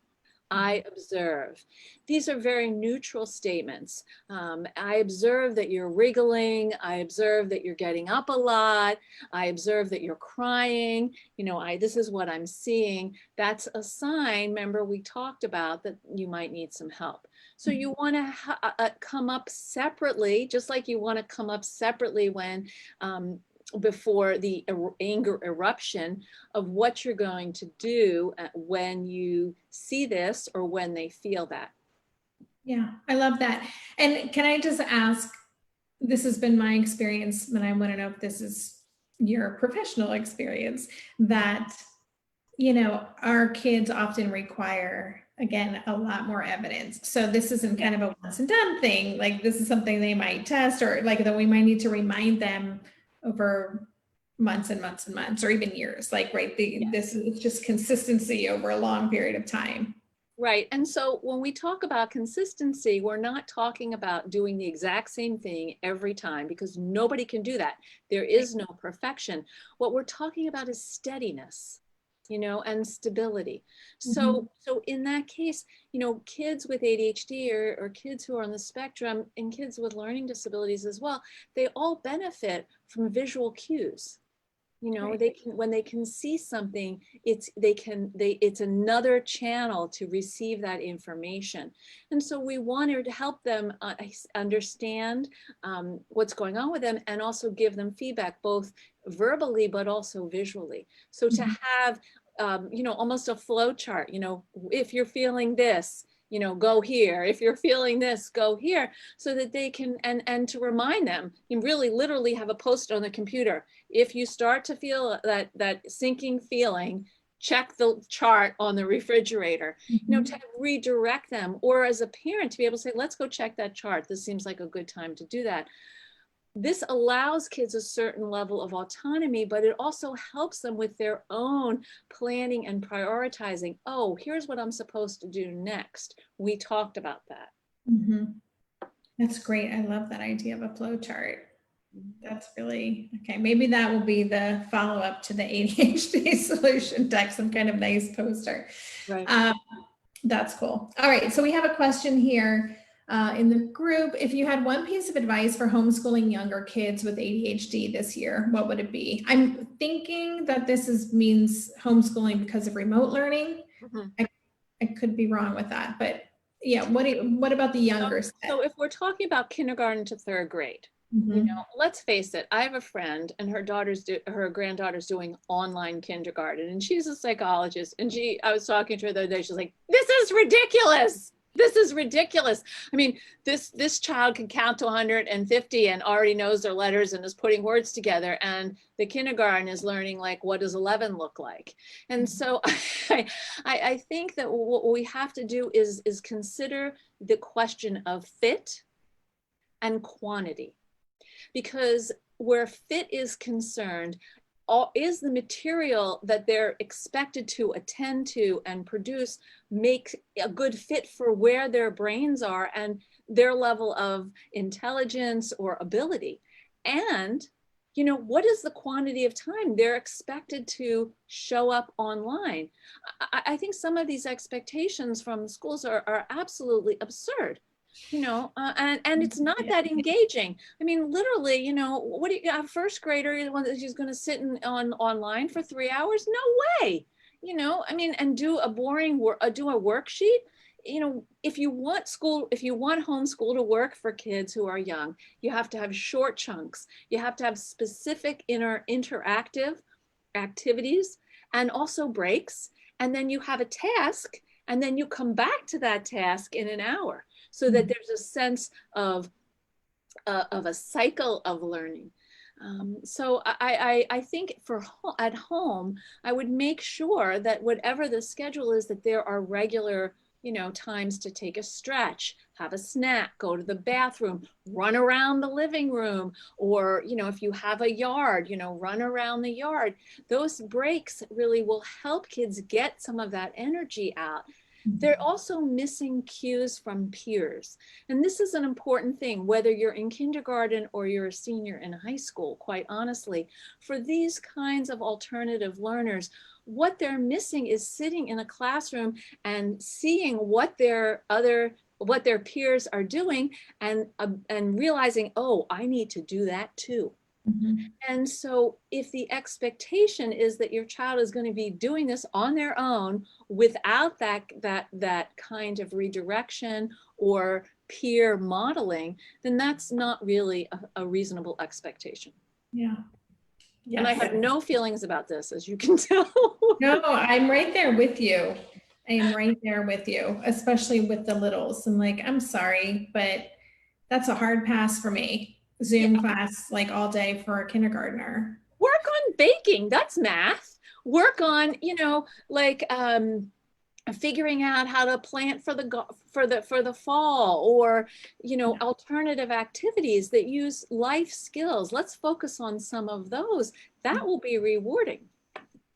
S2: I observe. These are very neutral statements. I observe that you're wriggling. I observe that you're getting up a lot. I observe that you're crying. This is what I'm seeing. That's a sign, remember, we talked about that you might need some help. So you want to come up separately, just like you want to come up separately when before the anger eruption, of what you're going to do when you see this or when they feel that.
S1: Yeah, I love that. And can I just ask, this has been my experience, and I want to know if this is your professional experience, that, you know, our kids often require, again, a lot more evidence. So this isn't kind of a once and done thing. Like, this is something they might test, or like that we might need to remind them over months and months and months, or even years. Like, right, this is just consistency over a long period of time.
S2: Right. And so when we talk about consistency, we're not talking about doing the exact same thing every time, because nobody can do that. There is no perfection. What we're talking about is steadiness, you know, and stability. So in that case, you know, kids with ADHD or kids who are on the spectrum, and kids with learning disabilities as well, they all benefit from visual cues. You know,
S1: Right.
S2: they can, when they can see something, it's another channel to receive that information. And so we wanted to help them understand what's going on with them, and also give them feedback, both verbally but also visually. So to have you know, almost a flow chart, you know, if you're feeling this, you know, go here. If you're feeling this, go here, so that they can, and to remind them, you really literally have a post on the computer. If you start to feel that sinking feeling, check the chart on the refrigerator, you know, to redirect them, or as a parent to be able to say, let's go check that chart. This seems like a good time to do that. This allows kids a certain level of autonomy, but it also helps them with their own planning and prioritizing. Oh, here's what I'm supposed to do next. We talked about that.
S1: That's great. I love that idea of a flow chart. That's really, okay. Maybe that will be the follow-up to the ADHD solution deck, some kind of nice poster.
S2: Right.
S1: That's cool. All right. So we have a question here in the group. If you had one piece of advice for homeschooling younger kids with ADHD this year, what would it be? I'm thinking that this means homeschooling because of remote learning. I could be wrong with that, but yeah. What about the younger set?
S2: So if we're talking about kindergarten to third grade, you know, let's face it, I have a friend and her granddaughter's doing online kindergarten, and she's a psychologist, and I was talking to her the other day, she's like, this is ridiculous. This is ridiculous. I mean, this child can count to 150 and already knows their letters and is putting words together, and the kindergarten is learning, like, what does 11 look like? And so I think that what we have to do is consider the question of fit and quantity. Because where fit is concerned, is the material that they're expected to attend to and produce make a good fit for where their brains are and their level of intelligence or ability? And, you know, what is the quantity of time they're expected to show up online? I think some of these expectations from schools are absolutely absurd. You know, and it's not that engaging. I mean, literally, you know, what do you got? A first grader, she's going to sit online for 3 hours? No way. You know, I mean, and do a boring do a worksheet. You know, if you want homeschool to work for kids who are young, you have to have short chunks. You have to have specific interactive activities, and also breaks. And then you have a task, and then you come back to that task in an hour, so that there's a sense of a cycle of learning. So I think at home, I would make sure that whatever the schedule is, that there are regular, you know, times to take a stretch, have a snack, go to the bathroom, run around the living room, or, you know, if you have a yard, you know, run around the yard. Those breaks really will help kids get some of that energy out. They're also missing cues from peers. And this is an important thing, whether you're in kindergarten or you're a senior in high school, quite honestly. For these kinds of alternative learners, what they're missing is sitting in a classroom and seeing what their peers are doing, and realizing, oh, I need to do that too. And so if the expectation is that your child is going to be doing this on their own without that kind of redirection or peer modeling, then that's not really a reasonable expectation.
S1: Yeah. Yes.
S2: And I have no feelings about this, as you can tell.
S1: No, I'm right there with you. I am right there with you, especially with the littles. I'm like, I'm sorry, but that's a hard pass for me. Zoom class like all day for a kindergartner.
S2: Work on baking. That's math. Work on, like figuring out how to plant for the fall, or alternative activities that use life skills. Let's focus on some of those. That will be rewarding.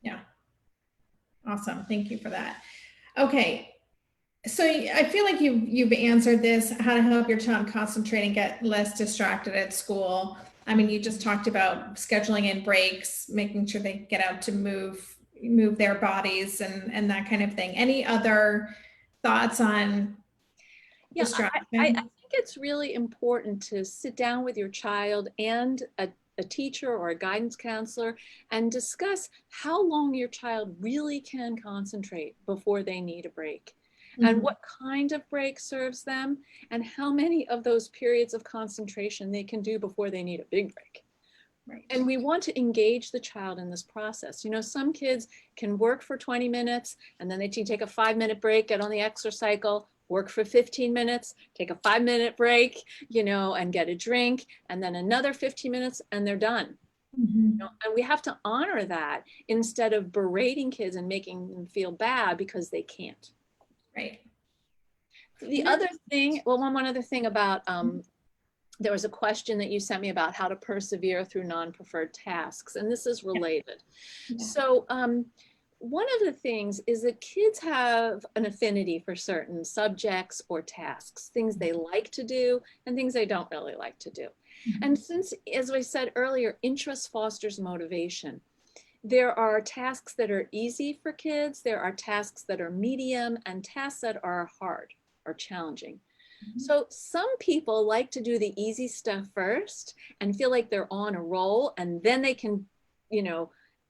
S1: Yeah. Awesome. Thank you for that. Okay. So I feel like you've answered this, how to help your child concentrate and get less distracted at school. I mean, you just talked about scheduling in breaks, making sure they get out to move their bodies and that kind of thing. Any other thoughts on distraction?
S2: I think it's really important to sit down with your child and a teacher or a guidance counselor and discuss how long your child really can concentrate before they need a break. And what kind of break serves them, and how many of those periods of concentration they can do before they need a big break.
S1: Right.
S2: And we want to engage the child in this process. Some kids can work for 20 minutes and then they take a 5-minute break, get on the exercycle, work for 15 minutes, take a 5-minute break, and get a drink, and then another 15 minutes and they're done. And we have to honor that instead of berating kids and making them feel bad because they can't.
S1: Right.
S2: The other thing, one other thing about, there was a question that you sent me about how to persevere through non-preferred tasks, and this is related. Yeah. So one of the things is that kids have an affinity for certain subjects or tasks, things they like to do and things they don't really like to do. And since, as I said earlier, interest fosters motivation, there are tasks that are easy for kids, there are tasks that are medium, and tasks that are hard or challenging. So some people like to do the easy stuff first and feel like they're on a roll, and then they can,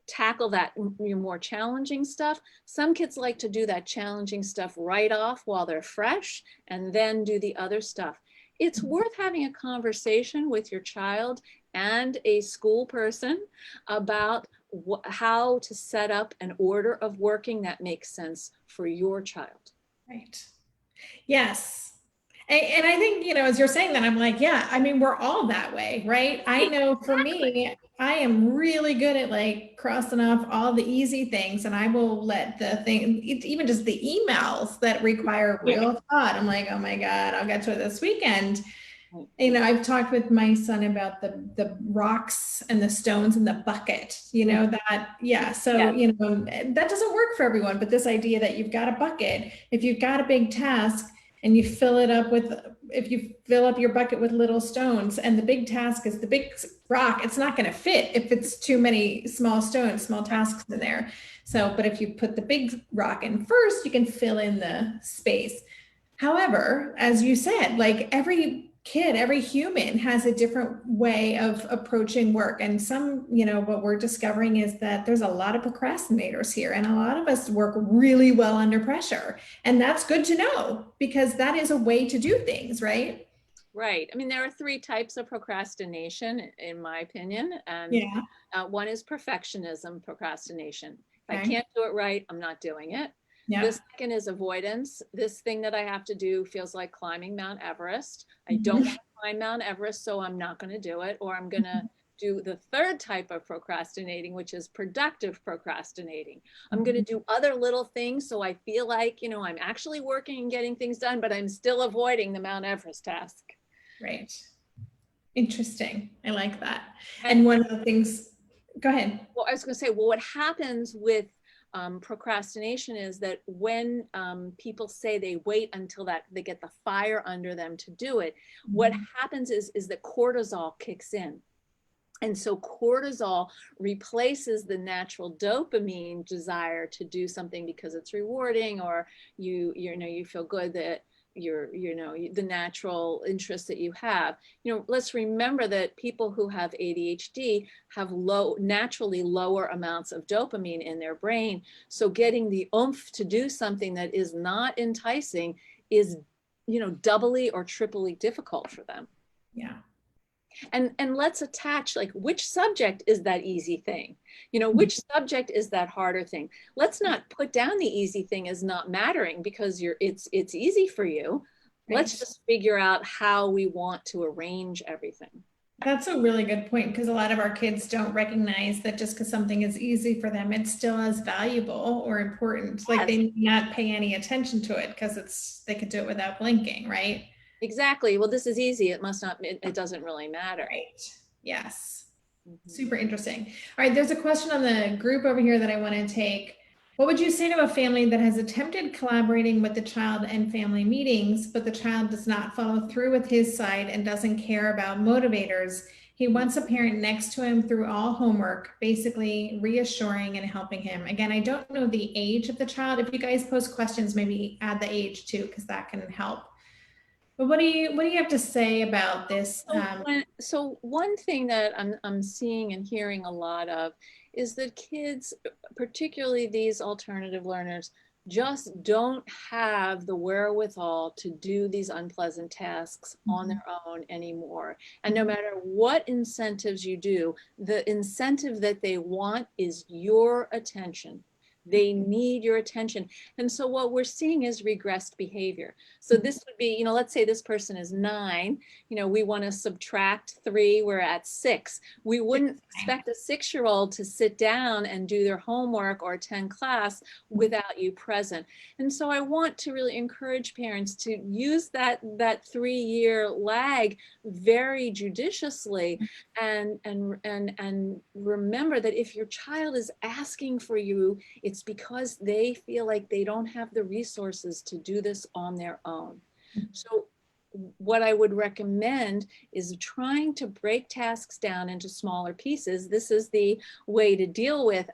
S2: tackle that more challenging stuff. Some kids like to do that challenging stuff right off while they're fresh and then do the other stuff. It's worth having a conversation with your child and a school person about how to set up an order of working that makes sense for your child.
S1: Right. Yes. And I think, as you're saying that, I'm like, yeah, I mean, we're all that way, right? I know for me, I am really good at like crossing off all the easy things, and I will let the thing, even just the emails that require real thought. I'm like, oh my God, I'll get to it this weekend. I've talked with my son about the rocks and the stones in the bucket, that, yeah. So, that doesn't work for everyone, but this idea that you've got a bucket, if you've got a big task, and you fill up your bucket with little stones, and the big task is the big rock, it's not going to fit if it's too many small tasks in there. So, but if you put the big rock in first, you can fill in the space. However, as you said, like every kid, every human has a different way of approaching work. And what we're discovering is that there's a lot of procrastinators here, and a lot of us work really well under pressure. And that's good to know, because that is a way to do things, right?
S2: Right. I mean, there are 3 types of procrastination, in my opinion. And one is perfectionism procrastination. If I can't do it right, I'm not doing it. Yeah. The second is avoidance. This thing that I have to do feels like climbing Mount Everest. I don't want to climb Mount Everest, so I'm not going to do it. Or I'm going to do the third type of procrastinating, which is productive procrastinating. I'm going to do other little things so I feel like, I'm actually working and getting things done, but I'm still avoiding the Mount Everest task.
S1: Right. Interesting. I like that. And one of the things, go ahead.
S2: Well, I was going to say, what happens with procrastination is that when people say they wait until they get the fire under them to do it, what happens is that cortisol kicks in. And so cortisol replaces the natural dopamine desire to do something because it's rewarding, or you feel good that the natural interest that you have. Let's remember that people who have ADHD have naturally lower amounts of dopamine in their brain. So getting the oomph to do something that is not enticing is, doubly or triply difficult for them.
S1: Yeah.
S2: And let's attach, like, which subject is that easy thing? Which subject is that harder thing? Let's not put down the easy thing as not mattering because it's easy for you. Right. Let's just figure out how we want to arrange everything.
S1: That's a really good point because a lot of our kids don't recognize that just because something is easy for them, it's still as valuable or important. Like
S2: Yes,
S1: they may not pay any attention to it because they could do it without blinking, right?
S2: exactly. Well, this is easy. It must not, it doesn't really matter.
S1: Right. Yes.
S2: Mhm.
S1: Super interesting. All right, there's a question on the group over here that I want to take. What would you say to a family that has attempted collaborating with the child and family meetings, but the child does not follow through with his side and doesn't care about motivators? He wants a parent next to him through all homework, basically reassuring and helping him. Again, I don't know the age of the child. If you guys post questions, maybe add the age too, because that can help. But what do you have to say about this?
S2: So one thing that I'm seeing and hearing a lot of is that kids, particularly these alternative learners, just don't have the wherewithal to do these unpleasant tasks on their own anymore. And no matter what incentives you do, the incentive that they want is your attention. They need your attention. And so what we're seeing is regressed behavior. So this would be, let's say this person is 9, we want to subtract 3, we're at 6. We wouldn't expect a 6-year-old to sit down and do their homework or attend class without you present. And so I want to really encourage parents to use that 3-year lag very judiciously, and remember that if your child is asking for you, it's because they feel like they don't have the resources to do this on their own. So what I would recommend is trying to break tasks down into smaller pieces. This is the way to deal with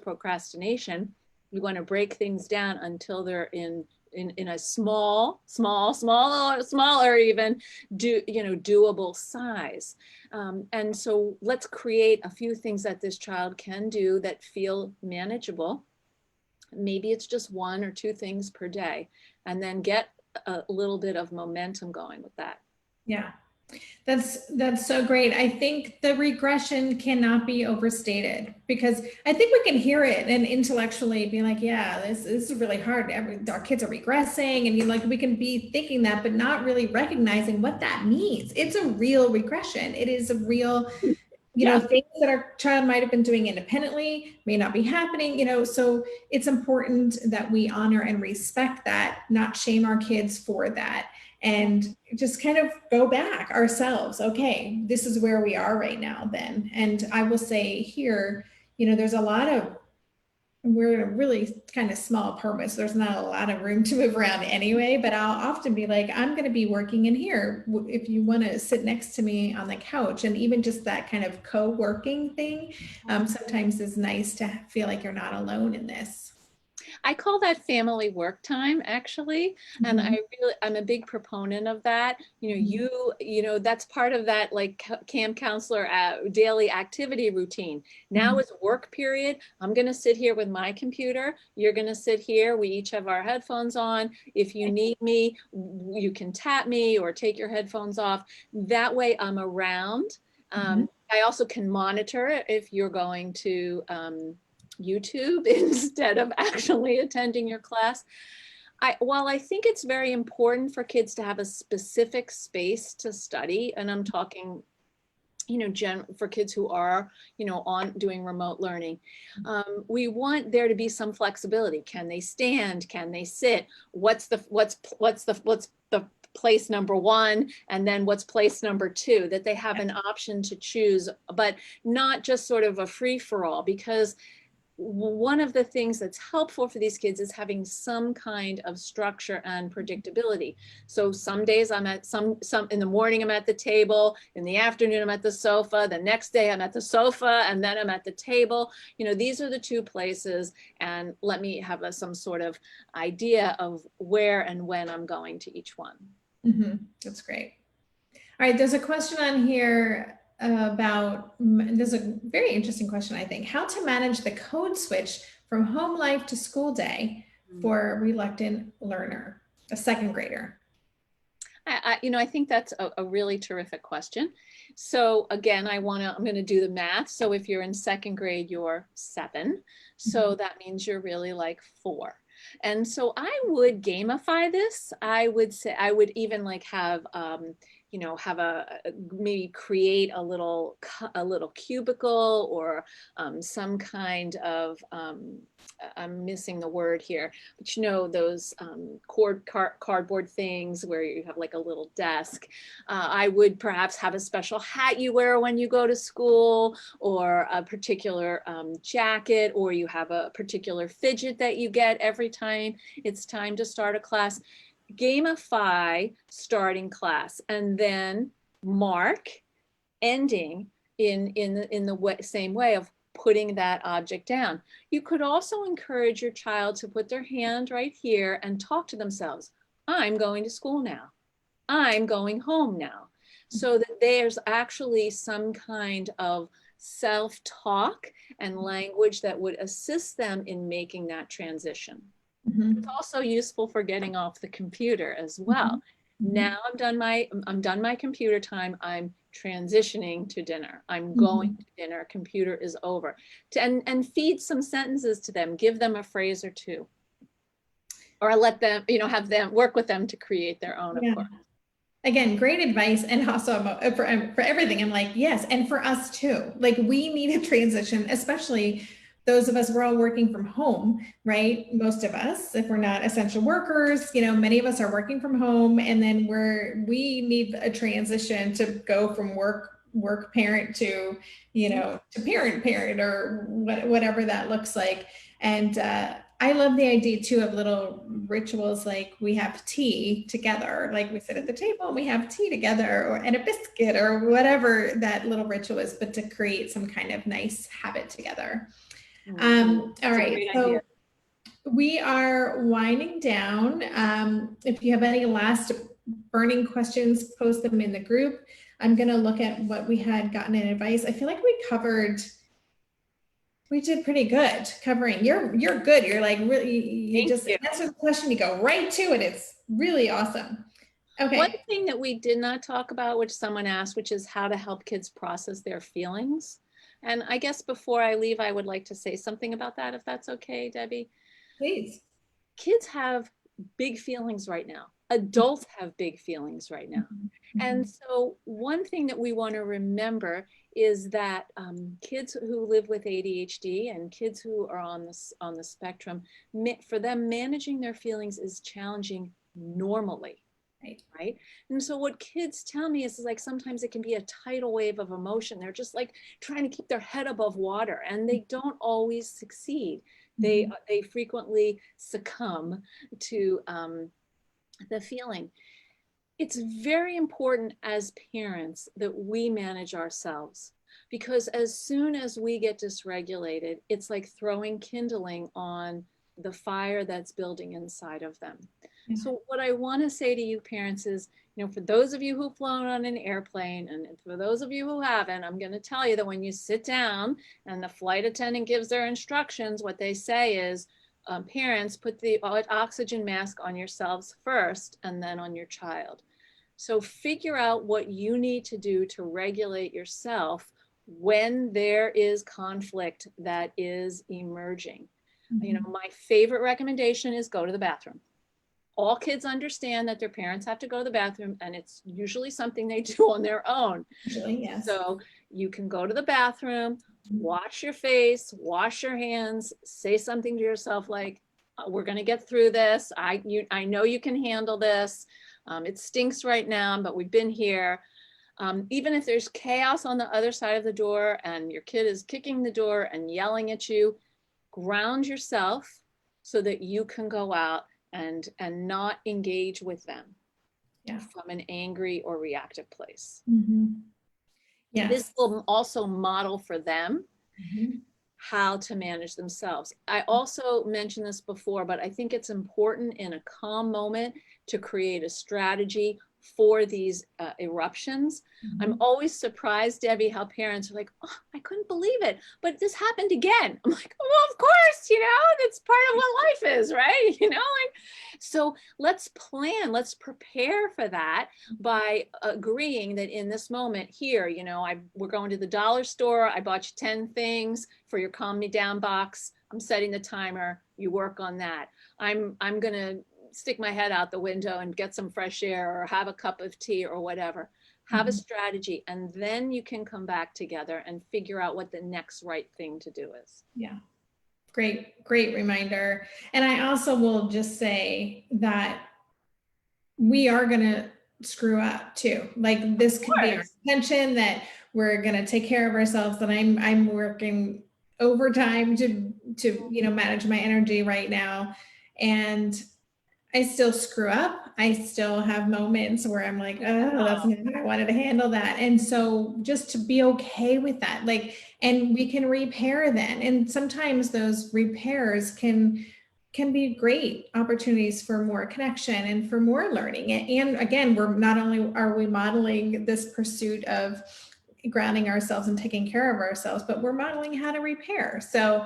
S2: procrastination. You want to break things down until they're in a smaller even doable size. And so let's create a few things that this child can do that feel manageable. Maybe it's just 1 or 2 things per day, and then get a little bit of momentum going with that.
S1: Yeah. That's so great. I think the regression cannot be overstated because I think we can hear it and intellectually be like, yeah, this is really hard. Our kids are regressing, and we can be thinking that, but not really recognizing what that means. It's a real regression. It is a real,
S2: Yeah.
S1: things that our child might have been doing independently may not be happening, so it's important that we honor and respect that, not shame our kids for that, and just kind of go back ourselves. Okay, this is where we are right now then. And I will say here, there's a lot of, we're in a really kind of small apartment, so there's not a lot of room to move around anyway, but I'll often be like, I'm going to be working in here if you want to sit next to me on the couch. And even just that kind of co-working thing sometimes is nice to feel like you're not alone in this.
S2: I call that family work time, actually. And I'm a big proponent of that. That's part of that, like camp counselor daily activity routine. Now is work period. I'm going to sit here with my computer. You're going to sit here. We each have our headphones on. If you need me, you can tap me or take your headphones off. That way I'm around. I also can monitor if you're going to YouTube instead of actually attending your class. While I think it's very important for kids to have a specific space to study, and I'm talking, for kids who are, on doing remote learning, we want there to be some flexibility. Can they stand? Can they sit? What's the place number 1, and then what's place number 2, that they have an option to choose, but not just sort of a free-for-all, because one of the things that's helpful for these kids is having some kind of structure and predictability. So some days I'm at some in the morning I'm at the table, in the afternoon I'm at the sofa, the next day I'm at the sofa, and then I'm at the table. These are the 2 places, and let me have some sort of idea of where and when I'm going to each one.
S1: That's great. All right, there's a question on here there's a very interesting question, I think. How to manage the code switch from home life to school day for a reluctant learner, a 2nd grader?
S2: I think that's a really terrific question. So again, I'm going to do the math. So if you're in 2nd grade, you're 7. So that means you're really like 4. And so I would gamify this. I would say, I would even have have maybe create a little cubicle, or some kind of, I'm missing the word here, but those cardboard things where you have like a little desk. I would perhaps have a special hat you wear when you go to school, or a particular jacket, or you have a particular fidget that you get every time it's time to start a class. Gamify starting class, and then mark ending in the same way of putting that object down. You could also encourage your child to put their hand right here and talk to themselves. I'm going to school now. I'm going home now. So that there's actually some kind of self-talk and language that would assist them in making that transition.
S1: Mm-hmm.
S2: It's also useful for getting off the computer as well. Mm-hmm. Now I'm done my computer time. I'm transitioning to dinner. I'm going to dinner. Computer is over. And feed some sentences to them. Give them a phrase or two. Or let them, have them work with them to create their own, of course.
S1: Again, great advice. And also for everything, I'm like, yes. And for us too, like we need a transition, especially those of us, we're all working from home, right? Most of us, if we're not essential workers, many of us are working from home, and then we need a transition to go from work parent to, to parent, or whatever that looks like. And I love the idea too of little rituals, like we have tea together, like we sit at the table and we have tea together, and a biscuit, or whatever that little ritual is, but to create some kind of nice habit together. All right, so we are winding down. If you have any last burning questions, post them in the group. I'm going to look at what we had gotten in advice. I feel like we did pretty good covering. You're good. You're like, really, you just answer the question, you go right to it. It's really awesome. Okay.
S2: One thing that we did not talk about, which someone asked, which is how to help kids process their feelings. And I guess before I leave, I would like to say something about that, if that's okay, Debbie.
S1: Please.
S2: Kids have big feelings right now. Adults have big feelings right now. And so one thing that we want to remember is that kids who live with ADHD and kids who are on the spectrum, for them, managing their feelings is challenging normally. Right. And so what kids tell me is like, sometimes it can be a tidal wave of emotion. They're just like trying to keep their head above water, and they don't always succeed. They frequently succumb to the feeling. It's very important as parents that we manage ourselves, because as soon as we get dysregulated, it's like throwing kindling on the fire that's building inside of them. So what I want to say to you parents is, for those of you who've flown on an airplane, and for those of you who haven't, I'm going to tell you that when you sit down and the flight attendant gives their instructions, what they say is, parents, put the oxygen mask on yourselves first and then on your child. So figure out what you need to do to regulate yourself when there is conflict that is emerging. My favorite recommendation is go to the bathroom. All kids understand that their parents have to go to the bathroom, and it's usually something they do on their own.
S1: Usually, yes.
S2: So you can go to the bathroom, wash your face, wash your hands, say something to yourself like, we're going to get through this. I know you can handle this. It stinks right now, but we've been here. Even if there's chaos on the other side of the door and your kid is kicking the door and yelling at you, ground yourself so that you can go out and not engage with them from an angry or reactive place.
S1: Yes.
S2: This will also model for them how to manage themselves. I also mentioned this before, but I think it's important in a calm moment to create a strategy for these eruptions. I'm always surprised, Debbie, how parents are like, oh, I couldn't believe it, but this happened again. I'm like, well, of course, that's part of what life is, right? So let's plan, let's prepare for that by agreeing that in this moment here, we're going to the dollar store. I bought you 10 things for your calm me down box. I'm setting the timer. You work on that. I'm going to stick my head out the window and get some fresh air or have a cup of tea or whatever. have a strategy, and then you can come back together and figure out what the next right thing to do is.
S1: Yeah. Great reminder. And I also will just say that we are going to screw up too. Like this could be our intention, that we're going to take care of ourselves, that I'm working overtime to, manage my energy right now. And I still screw up. I still have moments where I'm like, oh, that's not how I wanted to handle that. And so just to be okay with that, like, and we can repair then. And sometimes those repairs can be great opportunities for more connection and for more learning. And again, we're not only are we modeling this pursuit of grounding ourselves and taking care of ourselves, but we're modeling how to repair. So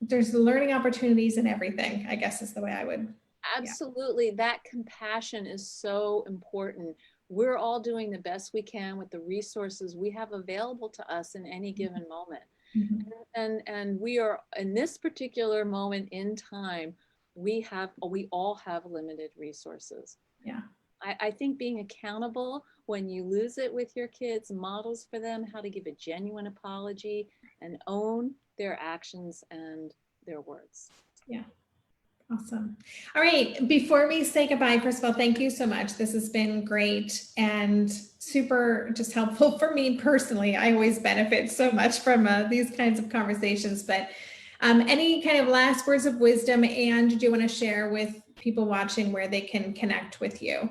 S1: there's learning opportunities in everything, I guess is the way I would.
S2: Absolutely. Yeah. That compassion is so important. We're all doing the best we can with the resources we have available to us in any given moment. And we are in this particular moment in time, we all have limited resources.
S1: Yeah.
S2: I think being accountable when you lose it with your kids models for them how to give a genuine apology and own their actions and their words.
S1: Yeah. Awesome. All right. Before we say goodbye, first of all, thank you so much. This has been great and super just helpful for me personally. I always benefit so much from these kinds of conversations, but any kind of last words of wisdom, and do you want to share with people watching where they can connect with you?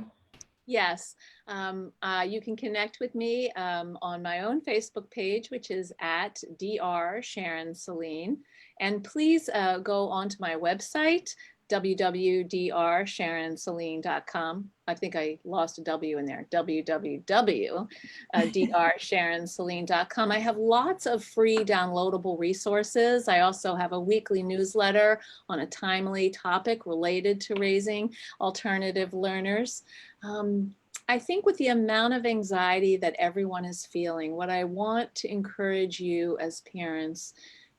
S2: Yes, you can connect with me on my own Facebook page, which is at Dr. Sharon Saline. And please go onto my website, www.drSharonSaline.com. I think I lost a W in there, www.drsharonsaline.com. I have lots of free downloadable resources. I also have a weekly newsletter on a timely topic related to raising alternative learners. I think with the amount of anxiety that everyone is feeling, what I want to encourage you as parents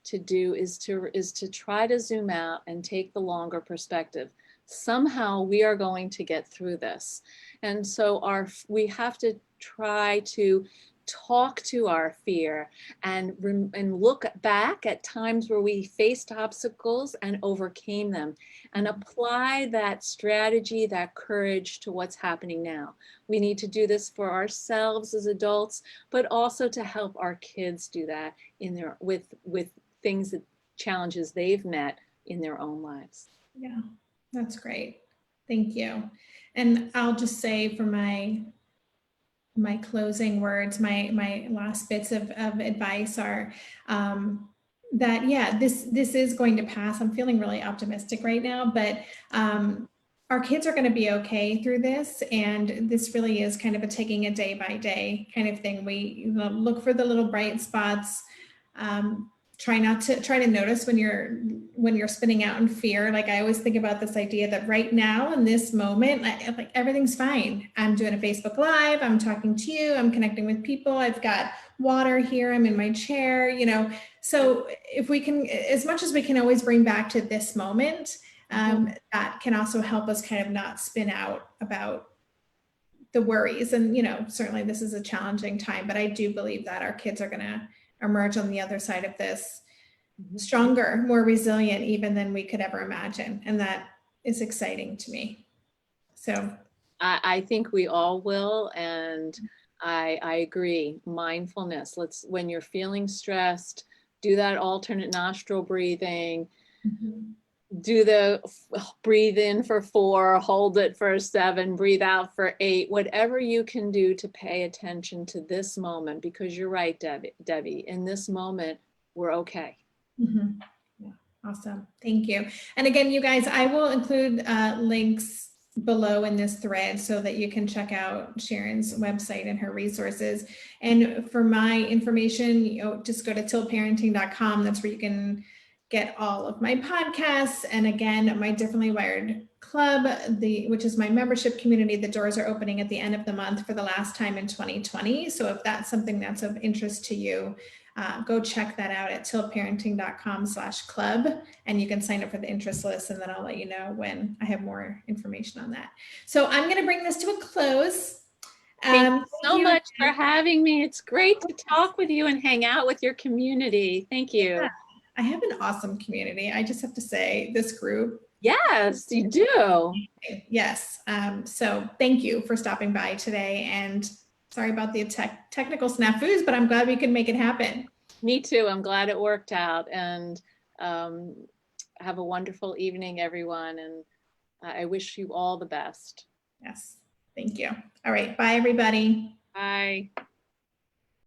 S2: to do is to try to zoom out and take the longer perspective. Somehow we are going to get through this. And so we have to try to talk to our fear and look back at times where we faced obstacles and overcame them, and apply that strategy, that courage to what's happening now. We need to do this for ourselves as adults, but also to help our kids do that with things, that challenges they've met in their own lives.
S1: Yeah, that's great. Thank you. And I'll just say for my closing words, my last bits of advice are that, yeah, this is going to pass. I'm feeling really optimistic right now, but our kids are going to be okay through this. And this really is kind of a taking a day by day kind of thing. We look for the little bright spots. Try to notice when you're spinning out in fear. Like I always think about this idea that right now in this moment, like everything's fine. I'm doing a Facebook Live. I'm talking to you. I'm connecting with people. I've got water here. I'm in my chair, So if we can, as much as we can always bring back to this moment, that can also help us kind of not spin out about the worries. And, certainly this is a challenging time, but I do believe that our kids are going to emerge on the other side of this stronger, more resilient even than we could ever imagine. And that is exciting to me. So
S2: I think we all will. And I agree. Mindfulness. When you're feeling stressed, do that alternate nostril breathing. Do the breathe in for 4, hold it for 7, breathe out for 8, whatever you can do to pay attention to this moment, because you're right, Debbie, in this moment, we're okay.
S1: Yeah, awesome. Thank you. And again, you guys, I will include links below in this thread so that you can check out Sharon's website and her resources. And for my information, just go to tillparenting.com. That's where you can get all of my podcasts. And again, my Differently Wired Club, which is my membership community, the doors are opening at the end of the month for the last time in 2020. So if that's something that's of interest to you, go check that out at tillparenting.com/club, and you can sign up for the interest list, and then I'll let you know when I have more information on that. So I'm going to bring this to a close.
S2: Thank you so
S1: you.
S2: much for having me. It's great to talk with you and hang out with your community. Thank you.
S1: Yeah, I have an awesome community. I just have to say, this group.
S2: Yes, you do.
S1: Yes. So thank you for stopping by today, and sorry about the technical snafus, but I'm glad we could make it happen.
S2: Me too. I'm glad it worked out, and have a wonderful evening, everyone. And I wish you all the best.
S1: Yes. Thank you. All right. Bye, everybody.
S2: Bye.